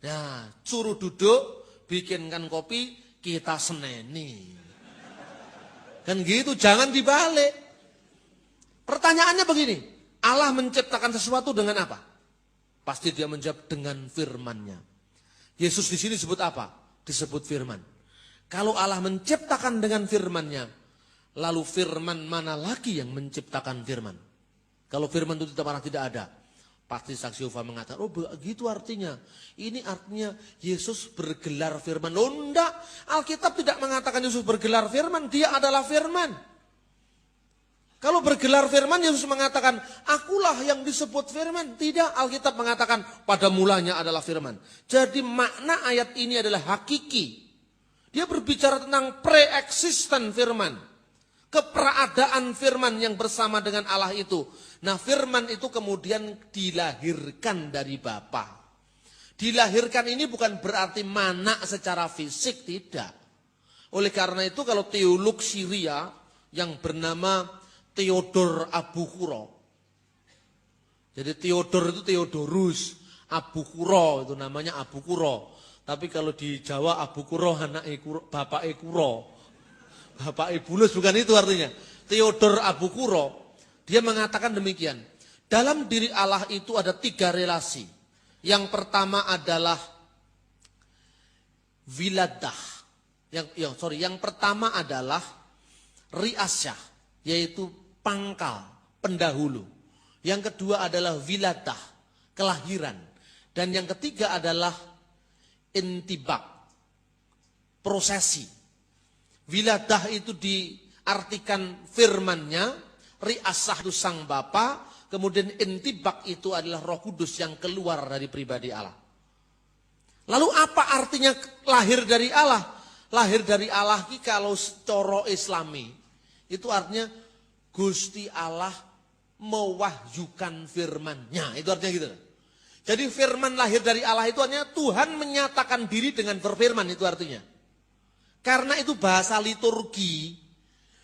nah, suruh duduk, bikinkan kopi, kita seneni. Kan gitu, jangan dibalik. Pertanyaannya begini, Allah menciptakan sesuatu dengan apa? Pasti dia menjawab dengan firman-Nya. Yesus di sini disebut apa? Disebut firman. Kalau Allah menciptakan dengan firman-Nya, lalu firman mana lagi yang menciptakan firman? Kalau firman itu tidak ada, pasti saksi Yehova mengatakan, oh begitu artinya. Ini artinya Yesus bergelar firman. Loh enggak, Alkitab tidak mengatakan Yesus bergelar firman, dia adalah firman. Kalau bergelar firman, Yesus mengatakan, akulah yang disebut firman. Tidak, Alkitab mengatakan, pada mulanya adalah firman. Jadi makna ayat ini adalah hakiki. Dia berbicara tentang pre-existent firman. Keberadaan firman yang bersama dengan Allah itu. Nah, firman itu kemudian dilahirkan dari Bapa. Dilahirkan ini bukan berarti mana secara fisik, tidak. Oleh karena itu kalau teolog Syria yang bernama Theodor Abukuro. Jadi Theodor itu Theodorus, Abukuro itu namanya Abukuro. Tapi kalau di Jawa Abukuro anak bapak Ekuro. Bapak Bulus bukan itu artinya. Theodor Abukuro, dia mengatakan demikian. Dalam diri Allah itu ada 3 relasi. Yang pertama adalah wiladah. Yang pertama adalah riasyah, yaitu pangkal, pendahulu. Yang kedua adalah wiladah, kelahiran. Dan yang ketiga adalah intibak, prosesi. Wiladah itu diartikan firman-Nya, riasah itu sang Bapa, kemudian intibak itu adalah Roh Kudus yang keluar dari pribadi Allah. Lalu apa artinya lahir dari Allah? Lahir dari Allah ini kalau coro Islami, itu artinya Gusti Allah mewahyukan firman-Nya. Itu artinya gitu. Jadi firman lahir dari Allah itu artinya Tuhan menyatakan diri dengan berfirman, itu artinya. Karena itu bahasa liturgi.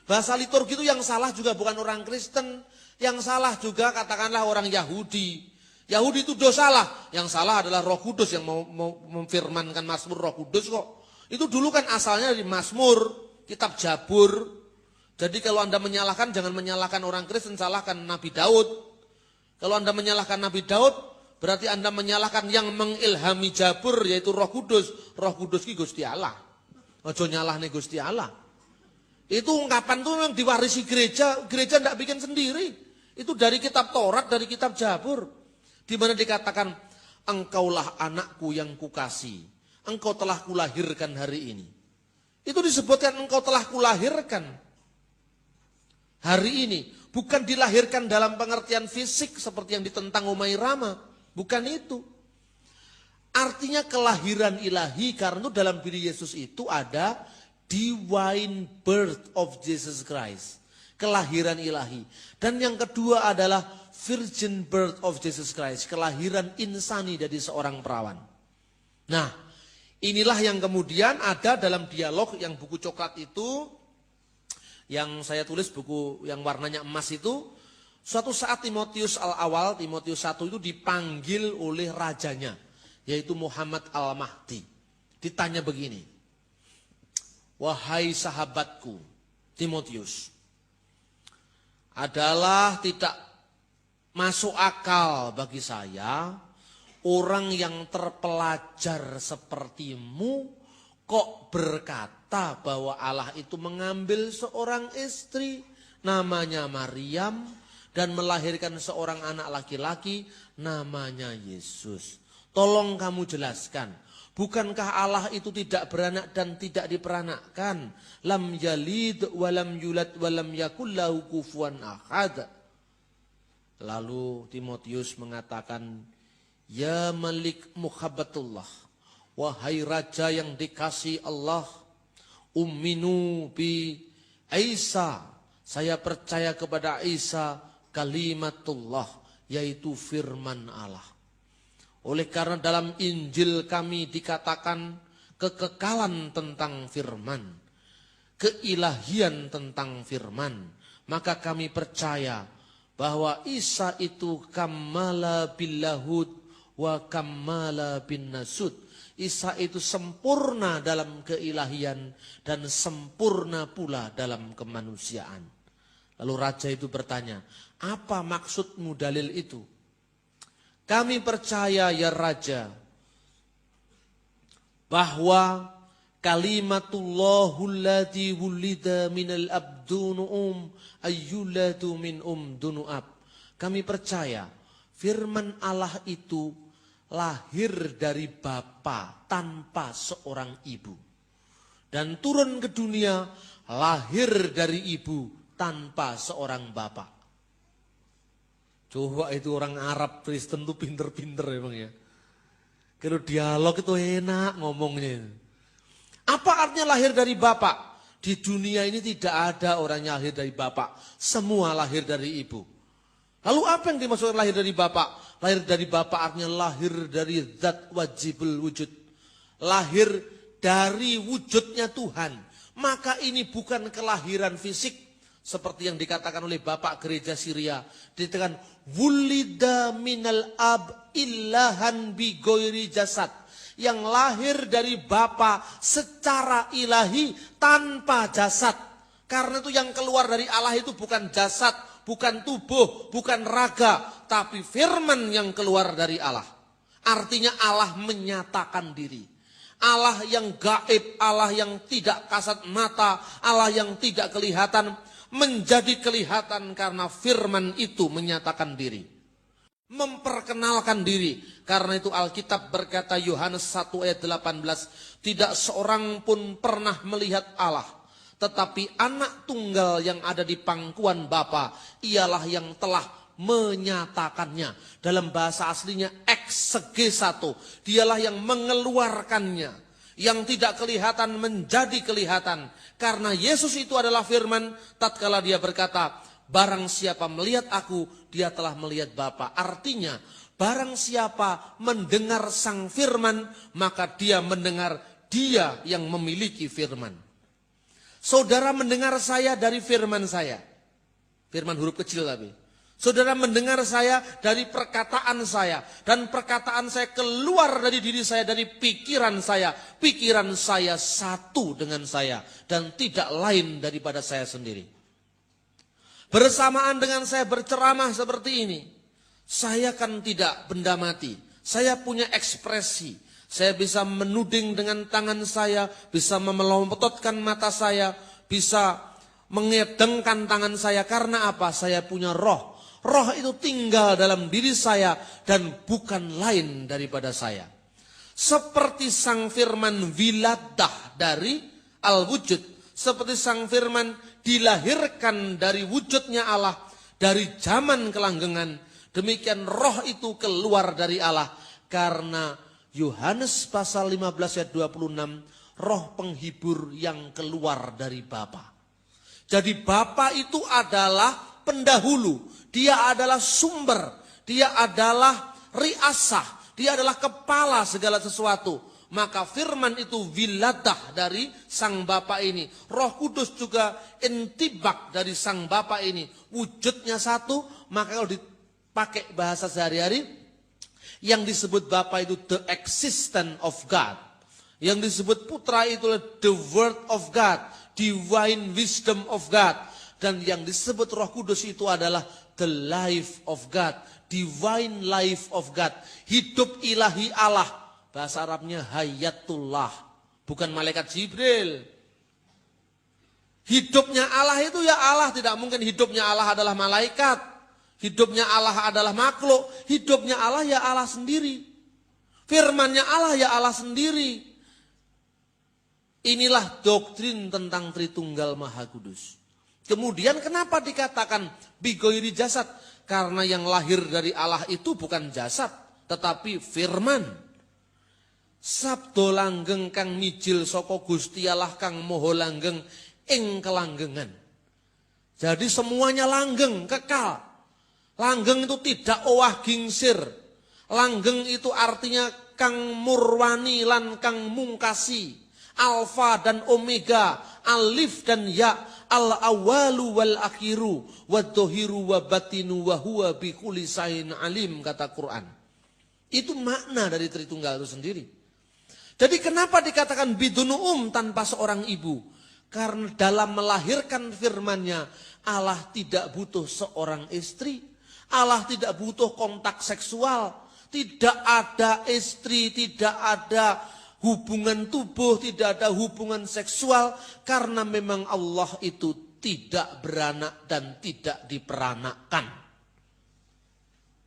Bahasa liturgi itu yang salah juga bukan orang Kristen. Yang salah juga katakanlah orang Yahudi. Yahudi itu salah. Yang salah adalah Roh Kudus yang mau memfirmankan Mazmur Roh Kudus kok. Itu dulu kan asalnya dari Mazmur, kitab Jabur. Jadi kalau Anda menyalahkan, jangan menyalahkan orang Kristen, salahkan Nabi Daud. Kalau Anda menyalahkan Nabi Daud, berarti Anda menyalahkan yang mengilhami Jabur, yaitu Roh Kudus. Roh Kudus ki Gusti Allah. Ojo nyalahne Gusti Allah. Itu ungkapan itu yang diwarisi gereja tidak bikin sendiri. Itu dari kitab Taurat, dari kitab Jabur. Di mana dikatakan, engkaulah anakku yang kukasih. Engkau telah kulahirkan hari ini. Itu disebutkan engkau telah kulahirkan hari ini. Bukan dilahirkan dalam pengertian fisik seperti yang ditentang Umay Rama. Bukan itu. Artinya kelahiran ilahi karena itu dalam diri Yesus itu ada divine birth of Jesus Christ. Kelahiran ilahi. Dan yang kedua adalah virgin birth of Jesus Christ. Kelahiran insani dari seorang perawan. Nah, inilah yang kemudian ada dalam dialog yang buku coklat itu, yang saya tulis buku yang warnanya emas itu. Suatu saat Timotius al-Awal, Timotius 1 itu dipanggil oleh rajanya, yaitu Muhammad al-Mahdi. Ditanya begini, wahai sahabatku Timotius, adalah tidak masuk akal bagi saya orang yang terpelajar sepertimu kok berkata bahwa Allah itu mengambil seorang istri namanya Maryam dan melahirkan seorang anak laki-laki namanya Yesus. Tolong kamu jelaskan, bukankah Allah itu tidak beranak dan tidak diperanakkan? Lam yalid walam yulad walam yakul lahu kufuwan ahad. Lalu Timotius mengatakan, ya Malik Muhabbatullah, wahai raja yang dikasihi Allah, umminu bi Isa, saya percaya kepada Isa kalimatullah, yaitu firman Allah. Oleh karena dalam Injil kami dikatakan kekekalan tentang firman, keilahian tentang firman, maka kami percaya bahwa Isa itu kamala billahud wa kamala bin nasud. Isa itu sempurna dalam keilahian dan sempurna pula dalam kemanusiaan. Lalu raja itu bertanya, apa maksudmu dalil itu? Kami percaya ya raja, bahwa kalimatullahul lati wulida minal abdunu ayyuladu min dunu'ab. Kami percaya firman Allah itu lahir dari Bapa tanpa seorang ibu. Dan turun ke dunia lahir dari ibu tanpa seorang bapak. Coba itu orang Arab Kristen tuh pinter-pinter emang ya. Kalau dialog itu enak ngomongnya. Apa artinya lahir dari bapak? Di dunia ini tidak ada orang yang lahir dari bapak. Semua lahir dari ibu. Lalu apa yang dimaksudkan lahir dari bapak? Lahir dari bapak artinya lahir dari zat wajibul wujud. Lahir dari wujudnya Tuhan. Maka ini bukan kelahiran fisik. Seperti yang dikatakan oleh Bapak Gereja Syria. Dikatakan, wulida minal ab illahan bi goiri jasad. Yang lahir dari Bapa secara ilahi tanpa jasad. Karena itu yang keluar dari Allah itu bukan jasad, bukan tubuh, bukan raga. Tapi firman yang keluar dari Allah. Artinya Allah menyatakan diri. Allah yang gaib, Allah yang tidak kasat mata, Allah yang tidak kelihatan. Menjadi kelihatan karena firman itu menyatakan diri. Memperkenalkan diri. Karena itu Alkitab berkata Yohanes 1 ayat 18. Tidak seorang pun pernah melihat Allah. Tetapi anak tunggal yang ada di pangkuan Bapa, ialah yang telah menyatakannya. Dalam bahasa aslinya exegesato. Dialah yang mengeluarkannya. Yang tidak kelihatan menjadi kelihatan. Karena Yesus itu adalah firman, tatkala dia berkata, barang siapa melihat aku, dia telah melihat Bapa. Artinya, barang siapa mendengar sang firman, maka dia mendengar dia yang memiliki firman. Saudara mendengar saya dari firman saya. Firman huruf kecil tapi. Saudara mendengar saya dari perkataan saya. Dan perkataan saya keluar dari diri saya, dari pikiran saya. Pikiran saya satu dengan saya. Dan tidak lain daripada saya sendiri. Bersamaan dengan saya berceramah seperti ini. Saya kan tidak benda mati. Saya punya ekspresi. Saya bisa menuding dengan tangan saya. Bisa memelototkan mata saya. Bisa mengedengkan tangan saya. Karena apa? Saya punya roh. Roh itu tinggal dalam diri saya dan bukan lain daripada saya. Seperti sang firman wiladah dari al-wujud. Seperti sang firman dilahirkan dari wujudnya Allah. Dari zaman kelanggengan. Demikian roh itu keluar dari Allah. Karena Yohanes pasal 15 ayat 26. Roh penghibur yang keluar dari Bapa. Jadi Bapa itu adalah pendahulu. Dia adalah sumber, dia adalah riasah, dia adalah kepala segala sesuatu. Maka firman itu wiladah dari sang Bapa ini. Roh Kudus juga intibak dari sang Bapa ini. Wujudnya satu, maka kalau dipakai bahasa sehari-hari, yang disebut Bapa itu the existence of God. Yang disebut putra itu the word of God, divine wisdom of God. Dan yang disebut Roh Kudus itu adalah the life of God, divine life of God, hidup ilahi Allah. Bahasa Arabnya hayatullah, bukan malaikat Jibril. Hidupnya Allah itu ya Allah, tidak mungkin hidupnya Allah adalah malaikat. Hidupnya Allah adalah makhluk, hidupnya Allah ya Allah sendiri. Firmannya Allah ya Allah sendiri. Inilah doktrin tentang Tritunggal Maha Kudus. Kemudian kenapa dikatakan bigoiri jasad? Karena yang lahir dari Allah itu bukan jasad, tetapi firman. Sabdo langgeng kang mijil saka Gusti Allah kang moho langgeng ing kelanggengan. Jadi semuanya langgeng, kekal. Langgeng itu tidak owah gingsir. Langgeng itu artinya kang murwani lan kang mungkasi. Alfa dan omega, alif dan ya, al-awalu wal akhiru, wad-dohiru wa batinu wa huwa bi kulli sayin alim, kata Quran. Itu makna dari Tritunggal itu sendiri. Jadi kenapa dikatakan bidunu tanpa seorang ibu? Karena dalam melahirkan firman-Nya, Allah tidak butuh seorang istri, Allah tidak butuh kontak seksual. Tidak ada istri, tidak ada hubungan tubuh, tidak ada hubungan seksual. Karena memang Allah itu tidak beranak dan tidak diperanakkan.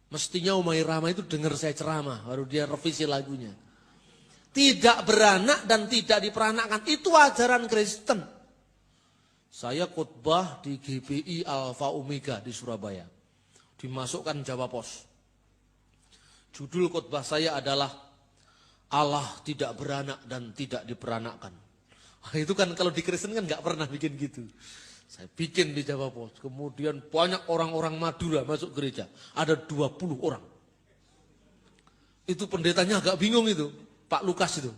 Mestinya Umay Rahma itu dengar saya ceramah, baru dia revisi lagunya. Tidak beranak dan tidak diperanakkan, itu ajaran Kristen. Saya khotbah di GPI Alfa Omega di Surabaya. Dimasukkan Jawa Pos. Judul khotbah saya adalah Allah tidak beranak dan tidak diperanakkan. Itu kan kalau di Kristen kan nggak pernah bikin gitu. Saya bikin di Jawa Pos. Kemudian banyak orang-orang Madura masuk gereja. Ada 20 orang. Itu pendetanya agak bingung itu. Pak Lukas itu.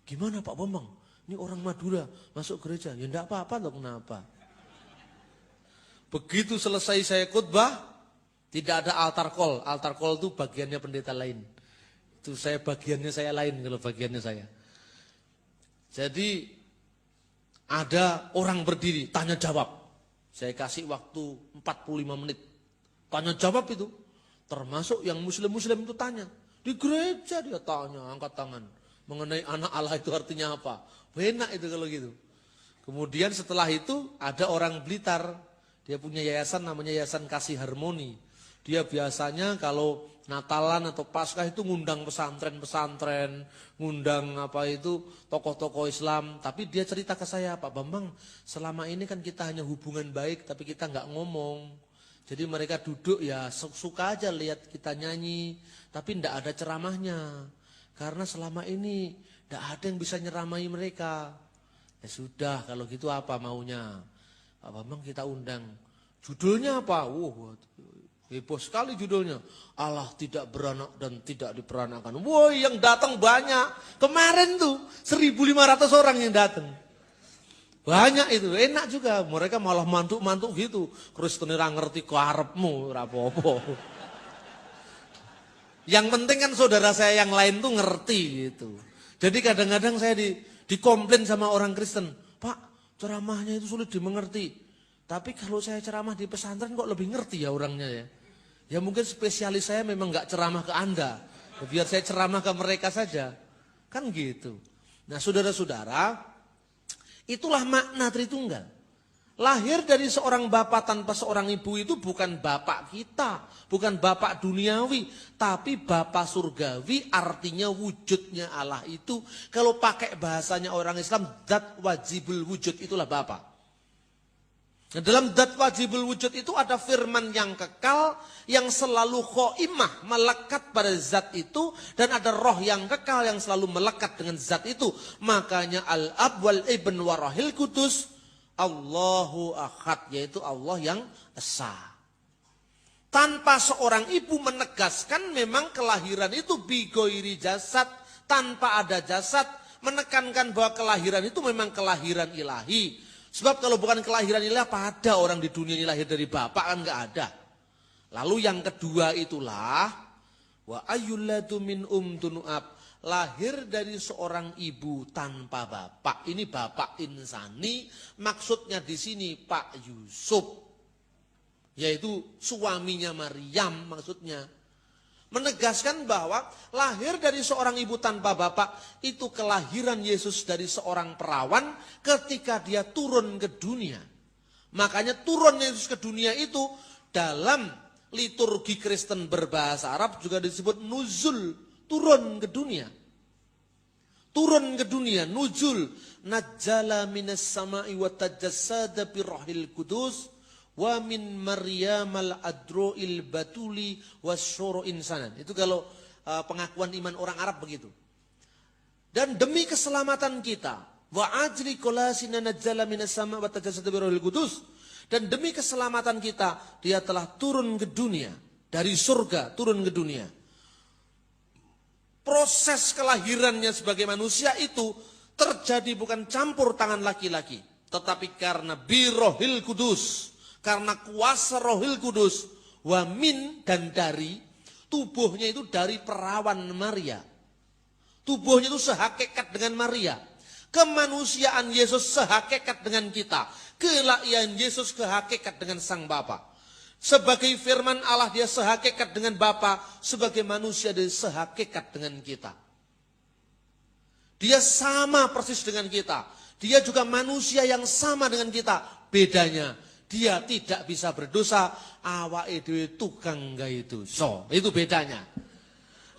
Gimana Pak Bambang? Ini orang Madura masuk gereja. Ya enggak apa-apa loh, kenapa? Begitu selesai saya khotbah, tidak ada altar call. Altar call itu bagiannya pendeta lain. Itu bagiannya saya lain kalau bagiannya saya. Jadi ada orang berdiri, tanya jawab. Saya kasih waktu 45 menit. Tanya jawab itu. Termasuk yang muslim-muslim itu tanya. Di gereja dia tanya, angkat tangan. Mengenai anak Allah itu artinya apa. Enak itu kalau gitu. Kemudian setelah itu ada orang Blitar. Dia punya yayasan namanya Yayasan Kasih Harmoni. Dia biasanya kalau Natalan atau Paskah itu ngundang pesantren-pesantren, ngundang tokoh-tokoh Islam. Tapi dia cerita ke saya, Pak Bambang, selama ini kan kita hanya hubungan baik, tapi kita nggak ngomong. Jadi mereka duduk ya suka aja lihat kita nyanyi, tapi nggak ada ceramahnya. Karena selama ini nggak ada yang bisa nyeramai mereka. Ya sudah, kalau gitu apa maunya? Pak Bambang kita undang. Judulnya apa? Heboh sekali judulnya. Allah tidak beranak dan tidak diperanakkan. Woi, yang datang banyak. Kemarin tuh 1.500 orang yang datang. Banyak itu, enak juga. Mereka malah mantuk-mantuk gitu. Kristen ora ngerti karepmu, ora apa-apa. Yang penting kan saudara saya yang lain tuh ngerti gitu. Jadi kadang-kadang saya dikomplain sama orang Kristen. Pak, ceramahnya itu sulit dimengerti. Tapi kalau saya ceramah di pesantren kok lebih ngerti ya orangnya ya. Ya mungkin spesialis saya memang gak ceramah ke Anda. Ya, biar saya ceramah ke mereka saja. Kan gitu. Nah saudara-saudara, itulah makna Tritunggal. Lahir dari seorang bapak tanpa seorang ibu itu bukan bapak kita. Bukan bapak duniawi. Tapi bapak surgawi, artinya wujudnya Allah itu. Kalau pakai bahasanya orang Islam, zat wajibul wujud, itulah bapak. Nah, dalam zat wajibul wujud itu ada firman yang kekal, yang selalu khoimah, melekat pada zat itu. Dan ada roh yang kekal yang selalu melekat dengan zat itu. Makanya al-ab wal ibn warahil kudus, Allahu ahad, yaitu Allah yang esa. Tanpa seorang ibu menegaskan memang kelahiran itu bigoiri jasad, tanpa ada jasad, menekankan bahwa kelahiran itu memang kelahiran ilahi. Sebab kalau bukan kelahiran ilahi, apa ada orang di dunia ini lahir dari bapak, kan enggak ada. Lalu yang kedua itulah wa ayyulladu min tunu'ab, lahir dari seorang ibu tanpa bapak. Ini bapak insani, maksudnya di sini Pak Yusuf, yaitu suaminya Maryam maksudnya. Menegaskan bahwa lahir dari seorang ibu tanpa bapak itu kelahiran Yesus dari seorang perawan ketika dia turun ke dunia. Makanya turun Yesus ke dunia itu dalam liturgi Kristen berbahasa Arab juga disebut nuzul, turun ke dunia. Turun ke dunia, nuzul, najjala minas sama'i wa tajassada birrohil kudus. Wa min Maryam al-adro'il batuli wasyoro insanan. Itu kalau pengakuan iman orang Arab begitu. Dan demi keselamatan kita, wa ajli qolasina najjala minas sama' wa tajassada birrohil kudus. Dan demi keselamatan kita, dia telah turun ke dunia. Dari surga turun ke dunia. proses kelahirannya sebagai manusia itu terjadi bukan campur tangan laki-laki, tetapi karena birohil kudus, karena kuasa rohil kudus, wamin dan dari, tubuhnya itu dari perawan Maria. Tubuhnya itu sehakikat dengan Maria. Kemanusiaan Yesus sehakikat dengan kita. Kelahiran Yesus sehakikat dengan Sang Bapa. Sebagai firman Allah dia sehakikat dengan Bapa, sebagai manusia dia sehakikat dengan kita. Dia sama persis dengan kita. Dia juga manusia yang sama dengan kita. Bedanya, dia tidak bisa berdosa, awake dhewe tukang gawe dosa. Itu bedanya.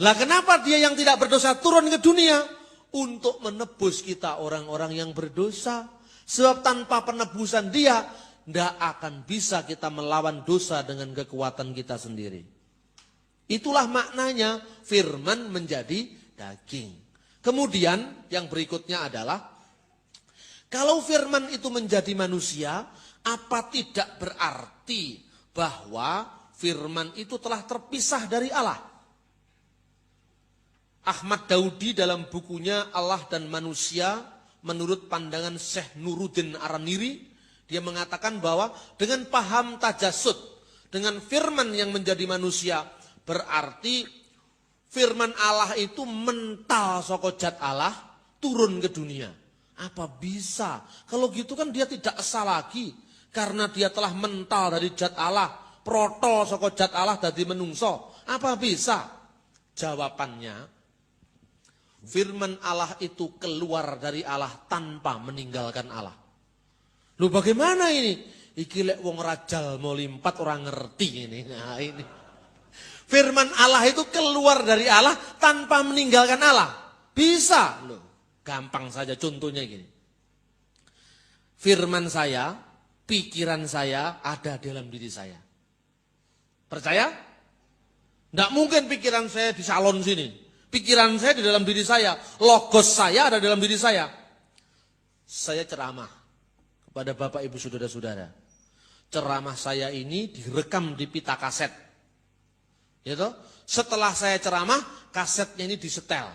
Lah kenapa dia yang tidak berdosa turun ke dunia? Untuk menebus kita orang-orang yang berdosa. Sebab tanpa penebusan dia, tidak akan bisa kita melawan dosa dengan kekuatan kita sendiri. Itulah maknanya firman menjadi daging. Kemudian yang berikutnya adalah, kalau firman itu menjadi manusia, apa tidak berarti bahwa firman itu telah terpisah dari Allah? Ahmad Daudi dalam bukunya Allah dan Manusia, menurut pandangan Syekh Nuruddin Araniri, dia mengatakan bahwa dengan paham tajasud, dengan firman yang menjadi manusia, berarti firman Allah itu mental saka zat Allah turun ke dunia. Apa bisa? Kalau gitu kan dia tidak esa lagi, karena dia telah mental dari zat Allah, protol saka zat Allah dadi menungso. Apa bisa? Jawabannya, firman Allah itu keluar dari Allah tanpa meninggalkan Allah. Loh bagaimana ini? Iki lek wong rajal mau limpat orang ngerti ini. Nah ini. Firman Allah itu keluar dari Allah tanpa meninggalkan Allah. Bisa. Loh, gampang saja contohnya gini. Firman saya, pikiran saya ada dalam diri saya. Percaya? Tidak mungkin pikiran saya di salon sini. Pikiran saya di dalam diri saya. Logos saya ada dalam diri saya. Saya ceramah pada Bapak Ibu Saudara-saudara. Ceramah saya ini direkam di pita kaset. Gitu? Setelah saya ceramah, kasetnya ini disetel.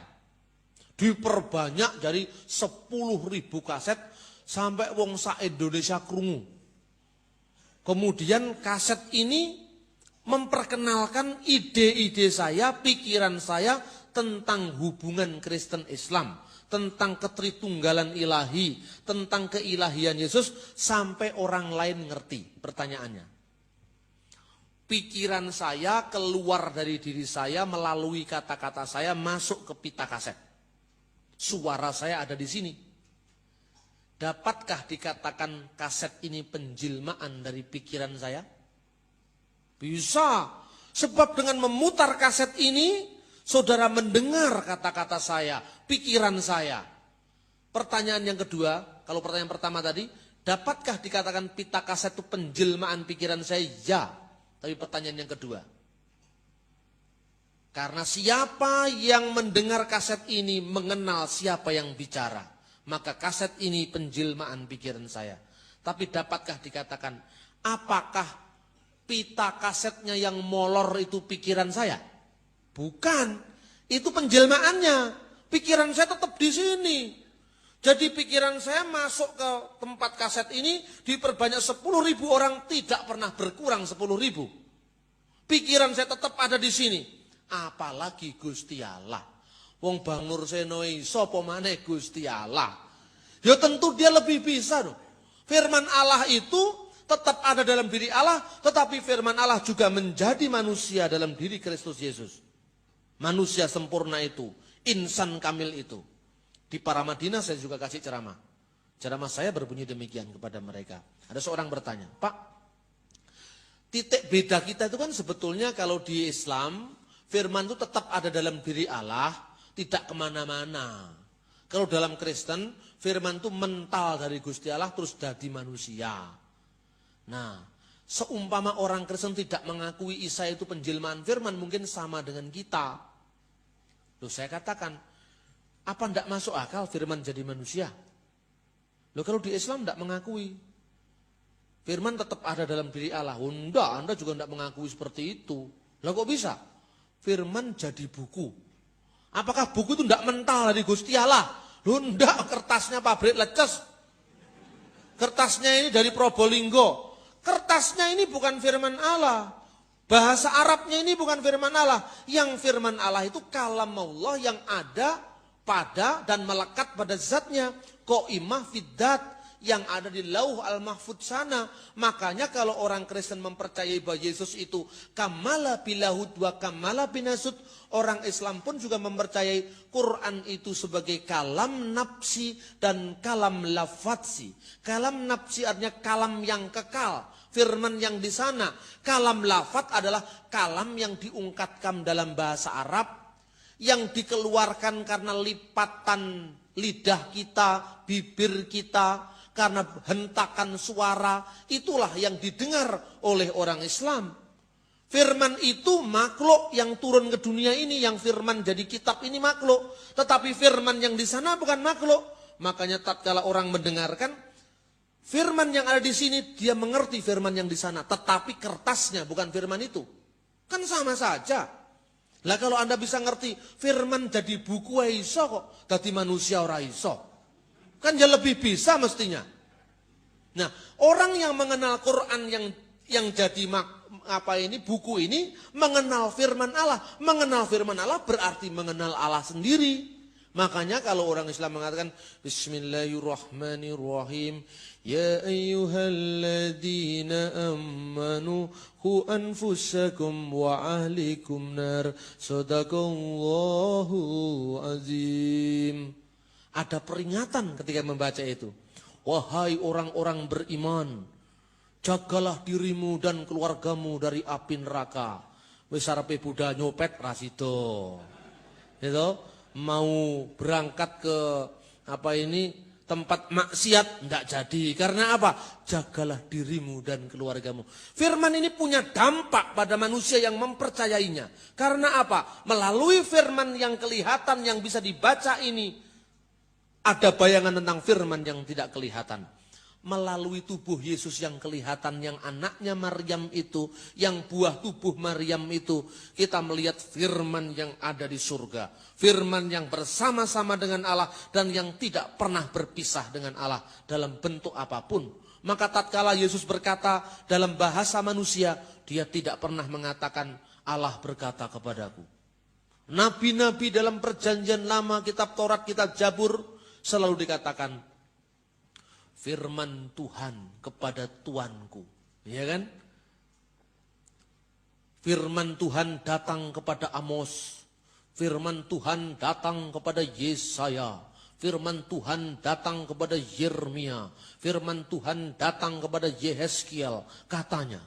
Diperbanyak dari 10.000 kaset sampai wong sak Indonesia krungu. Kemudian kaset ini memperkenalkan ide-ide saya, pikiran saya tentang hubungan Kristen Islam, tentang ketritunggalan ilahi, tentang keilahian Yesus, sampai orang lain ngerti. Pertanyaannya, pikiran saya keluar dari diri saya melalui kata-kata saya masuk ke pita kaset. Suara saya ada di sini. Dapatkah dikatakan kaset ini penjelmaan dari pikiran saya? Bisa. Sebab dengan memutar kaset ini, saudara mendengar kata-kata saya, pikiran saya. Pertanyaan yang kedua, kalau pertanyaan pertama tadi, dapatkah dikatakan pita kaset itu penjelmaan pikiran saya? Ya. Tapi pertanyaan yang kedua, karena siapa yang mendengar kaset ini mengenal siapa yang bicara, maka kaset ini penjelmaan pikiran saya. Tapi dapatkah dikatakan, apakah pita kasetnya yang molor itu pikiran saya? Bukan, itu penjelmaannya. Pikiran saya tetap di sini. Jadi pikiran saya masuk ke tempat kaset ini diperbanyak 10.000 orang, tidak pernah berkurang 10.000. Pikiran saya tetap ada di sini. Apalagi Gusti Allah. Wong Bang Nur Senoi sapa maneh Gusti Allah. Ya tentu dia lebih bisa dong. Firman Allah itu tetap ada dalam diri Allah, tetapi firman Allah juga menjadi manusia dalam diri Kristus Yesus. Manusia sempurna itu, insan kamil itu. Di Paramadina saya juga kasih ceramah. Ceramah saya berbunyi demikian kepada mereka. Ada seorang bertanya, Pak, titik beda kita itu kan sebetulnya kalau di Islam, firman itu tetap ada dalam diri Allah, tidak kemana-mana. Kalau dalam Kristen, firman itu mental dari Gusti Allah terus jadi manusia. Nah, seumpama orang Kristen tidak mengakui Isa itu penjelmaan firman, mungkin sama dengan kita. Loh saya katakan, apa tidak masuk akal firman jadi manusia? Loh kalau di Islam tidak mengakui. Firman tetap ada dalam diri Allah. Oh, enggak, Anda juga tidak mengakui seperti itu. Loh kok bisa? Firman jadi buku. Apakah buku itu tidak mental dari Gusti Allah? Loh, enggak, kertasnya pabrik leces. Kertasnya ini dari Probolinggo. Kertasnya ini bukan firman Allah. Bahasa Arabnya ini bukan firman Allah. Yang firman Allah itu kalam Allah yang ada pada dan melekat pada zatnya. Qaimah fiddat yang ada di Lauh Al-Mahfudz sana. Makanya kalau orang Kristen mempercayai bahwa Yesus itu kamala bilahud wa kamala binasud, orang Islam pun juga mempercayai Quran itu sebagai kalam nafsi dan kalam lafadzi. Kalam nafsi artinya kalam yang kekal, firman yang di sana. Kalam lafadz adalah kalam yang diungkapkan dalam bahasa Arab, yang dikeluarkan karena lipatan lidah kita, bibir kita, karena hentakan suara, itulah yang didengar oleh orang Islam. Firman itu makhluk yang turun ke dunia ini, yang firman jadi kitab ini makhluk. Tetapi firman yang di sana bukan makhluk. Makanya tatkala orang mendengarkan, firman yang ada di sini, dia mengerti firman yang di sana. Tetapi kertasnya bukan firman itu. Kan sama saja. Lah kalau Anda bisa ngerti, firman jadi buku iso kok, jadi manusia ora iso. Kan ya lebih bisa mestinya. Nah, orang yang mengenal Quran yang jadi buku ini mengenal firman Allah. Mengenal firman Allah berarti mengenal Allah sendiri. Makanya kalau orang Islam mengatakan Bismillahirrahmanirrahim, ya ayyuhalladzina amanu qu anfusakum wa ahlikum nar, sadaqallahu azim. Ada peringatan ketika membaca itu. Wahai orang-orang beriman, jagalah dirimu dan keluargamu dari api neraka. Wis arepe budal nyopet rasido. Gitu, mau berangkat ke tempat maksiat ndak jadi. Karena apa? Jagalah dirimu dan keluargamu. Firman ini punya dampak pada manusia yang mempercayainya. Karena apa? Melalui firman yang kelihatan yang bisa dibaca ini, ada bayangan tentang firman yang tidak kelihatan. Melalui tubuh Yesus yang kelihatan, yang anaknya Maryam itu, yang buah tubuh Maryam itu, kita melihat firman yang ada di surga. Firman yang bersama-sama dengan Allah dan yang tidak pernah berpisah dengan Allah dalam bentuk apapun. Maka tatkala Yesus berkata dalam bahasa manusia, dia tidak pernah mengatakan Allah berkata kepadaku. Nabi-nabi dalam perjanjian lama, kitab Taurat, kitab Zabur, selalu dikatakan firman Tuhan kepada Tuanku, ya kan? Firman Tuhan datang kepada Amos, firman Tuhan datang kepada Yesaya, firman Tuhan datang kepada Yeremia, firman Tuhan datang kepada Yehezkiel, katanya.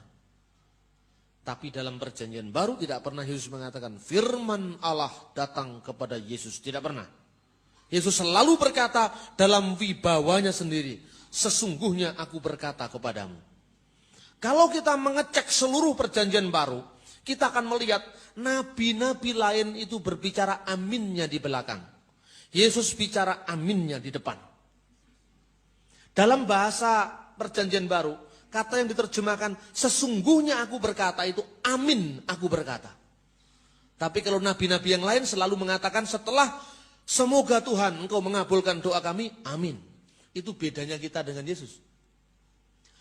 Tapi dalam perjanjian baru tidak pernah Yesus mengatakan firman Allah datang kepada Yesus, tidak pernah. Yesus selalu berkata dalam wibawanya sendiri, sesungguhnya aku berkata kepadamu. Kalau kita mengecek seluruh perjanjian baru, kita akan melihat nabi-nabi lain itu berbicara aminnya di belakang. Yesus bicara aminnya di depan. Dalam bahasa perjanjian baru, kata yang diterjemahkan sesungguhnya aku berkata itu amin aku berkata. Tapi kalau nabi-nabi yang lain selalu mengatakan setelah semoga Tuhan engkau mengabulkan doa kami, amin. Itu bedanya kita dengan Yesus.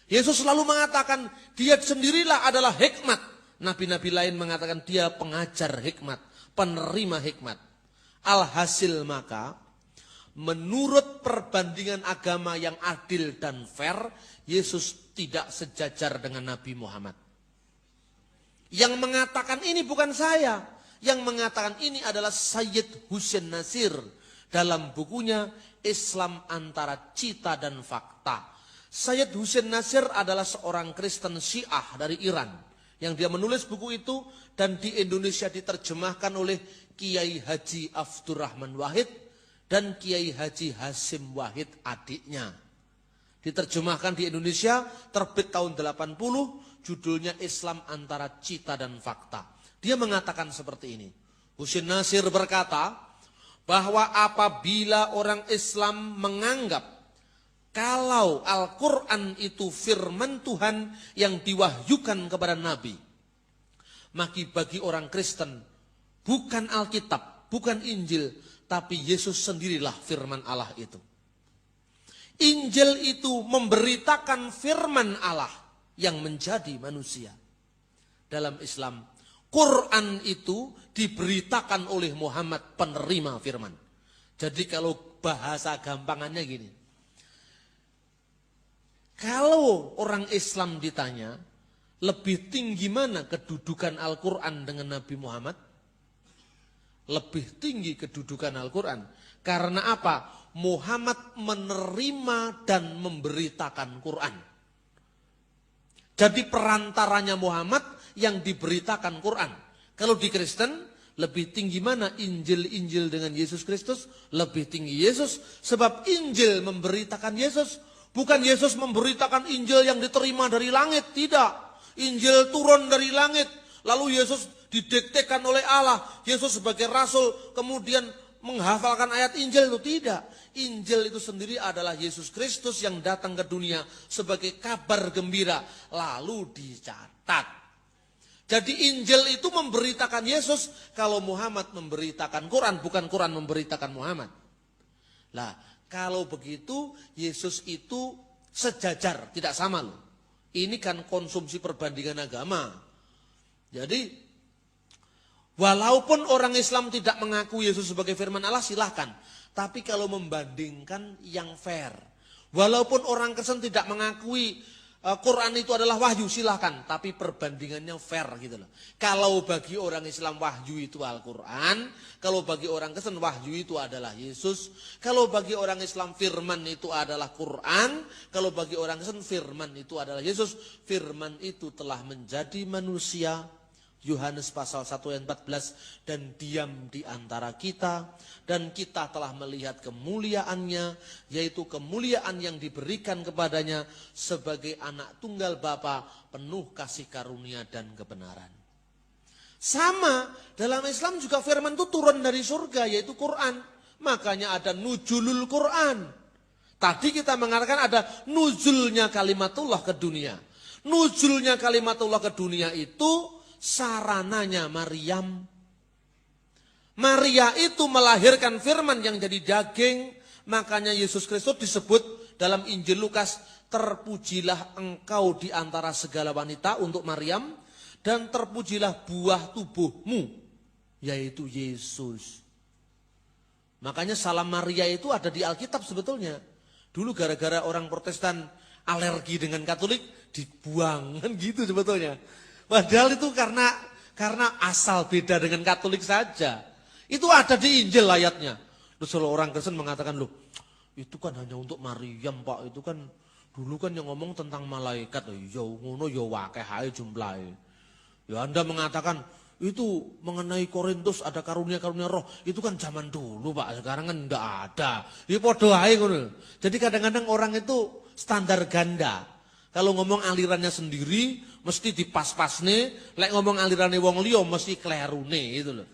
Yesus selalu mengatakan dia sendirilah adalah hikmat. Nabi-nabi lain mengatakan dia pengajar hikmat, penerima hikmat. Alhasil maka, menurut perbandingan agama yang adil dan fair, Yesus tidak sejajar dengan Nabi Muhammad. Yang mengatakan ini bukan saya. Yang mengatakan ini adalah Sayyid Husain Nasir dalam bukunya Islam Antara Cita dan Fakta. Sayyid Husain Nasir adalah seorang Kristen Syiah dari Iran yang dia menulis buku itu dan di Indonesia diterjemahkan oleh Kiai Haji Abdurrahman Wahid dan Kiai Haji Hasim Wahid adiknya. Diterjemahkan di Indonesia, terbit tahun 80, judulnya Islam Antara Cita dan Fakta. Dia mengatakan seperti ini. Husain Nasir berkata bahwa apabila orang Islam menganggap kalau Al-Quran itu firman Tuhan yang diwahyukan kepada Nabi, maka bagi orang Kristen bukan Alkitab, bukan Injil, tapi Yesus sendirilah firman Allah itu. Injil itu memberitakan firman Allah yang menjadi manusia. Dalam Islam, Quran itu diberitakan oleh Muhammad penerima firman. Jadi kalau bahasa gampangannya gini. Kalau orang Islam ditanya, lebih tinggi mana kedudukan Al-Quran dengan Nabi Muhammad? Lebih tinggi kedudukan Al-Quran. Karena apa? Muhammad menerima dan memberitakan Quran. Jadi perantaranya Muhammad yang diberitakan Quran. Kalau di Kristen, lebih tinggi mana Injil dengan Yesus Kristus? Lebih tinggi Yesus. Sebab Injil memberitakan Yesus. Bukan Yesus memberitakan Injil yang diterima dari langit. Tidak. Injil turun dari langit. Lalu Yesus didiktekan oleh Allah. Yesus sebagai rasul kemudian menghafalkan ayat Injil itu. Tidak. Injil itu sendiri adalah Yesus Kristus yang datang ke dunia sebagai kabar gembira. Lalu dicatat. Jadi Injil itu memberitakan Yesus. Kalau Muhammad memberitakan Quran. Bukan Quran memberitakan Muhammad. Lah, kalau begitu Yesus itu sejajar, tidak sama loh. Ini kan konsumsi perbandingan agama. Jadi walaupun orang Islam tidak mengaku Yesus sebagai firman Allah, silahkan. Tapi kalau membandingkan yang fair. Walaupun orang Kristen tidak mengakui Quran itu adalah wahyu, silahkan. Tapi perbandingannya fair gitu loh. Kalau bagi orang Islam wahyu itu Al-Quran. Kalau bagi orang Kristen wahyu itu adalah Yesus. Kalau bagi orang Islam firman itu adalah Quran. Kalau bagi orang Kristen firman itu adalah Yesus. Firman itu telah menjadi manusia. Yohanes pasal 1 ayat 14. Dan diam di antara kita. Dan kita telah melihat kemuliaannya. Yaitu kemuliaan yang diberikan kepadanya. Sebagai anak tunggal Bapa, penuh kasih karunia dan kebenaran. Sama, dalam Islam juga firman itu turun dari surga, yaitu Quran. Makanya ada nuzulul Quran. Tadi kita mengatakan ada nuzulnya kalimatullah ke dunia. Nuzulnya kalimatullah ke dunia itu sarananya Maryam. Maria itu melahirkan firman yang jadi daging. Makanya Yesus Kristus disebut dalam Injil Lukas, terpujilah engkau di antara segala wanita untuk Maryam, dan terpujilah buah tubuhmu, yaitu Yesus. Makanya salam Maria itu ada di Alkitab sebetulnya. Dulu gara-gara orang Protestan alergi dengan Katolik, dibuang kan gitu sebetulnya. Padahal itu karena asal beda dengan Katolik saja. Itu ada di Injil ayatnya. Terus kalau orang Kristen mengatakan, loh itu kan hanya untuk Maryam Pak. Itu kan dulu kan yang ngomong tentang malaikat. Ya ngono ya wakeh hae jumlahe. Ya Anda mengatakan itu mengenai Korintus ada karunia-karunia roh. Itu kan zaman dulu Pak. Sekarang kan enggak ada. Ya podo hae ngono. Jadi kadang-kadang orang itu standar ganda. Kalau ngomong alirannya sendiri, mesti dipas-pasne. Lek ngomong alirannya wong liya, mesti klerune, itu loh.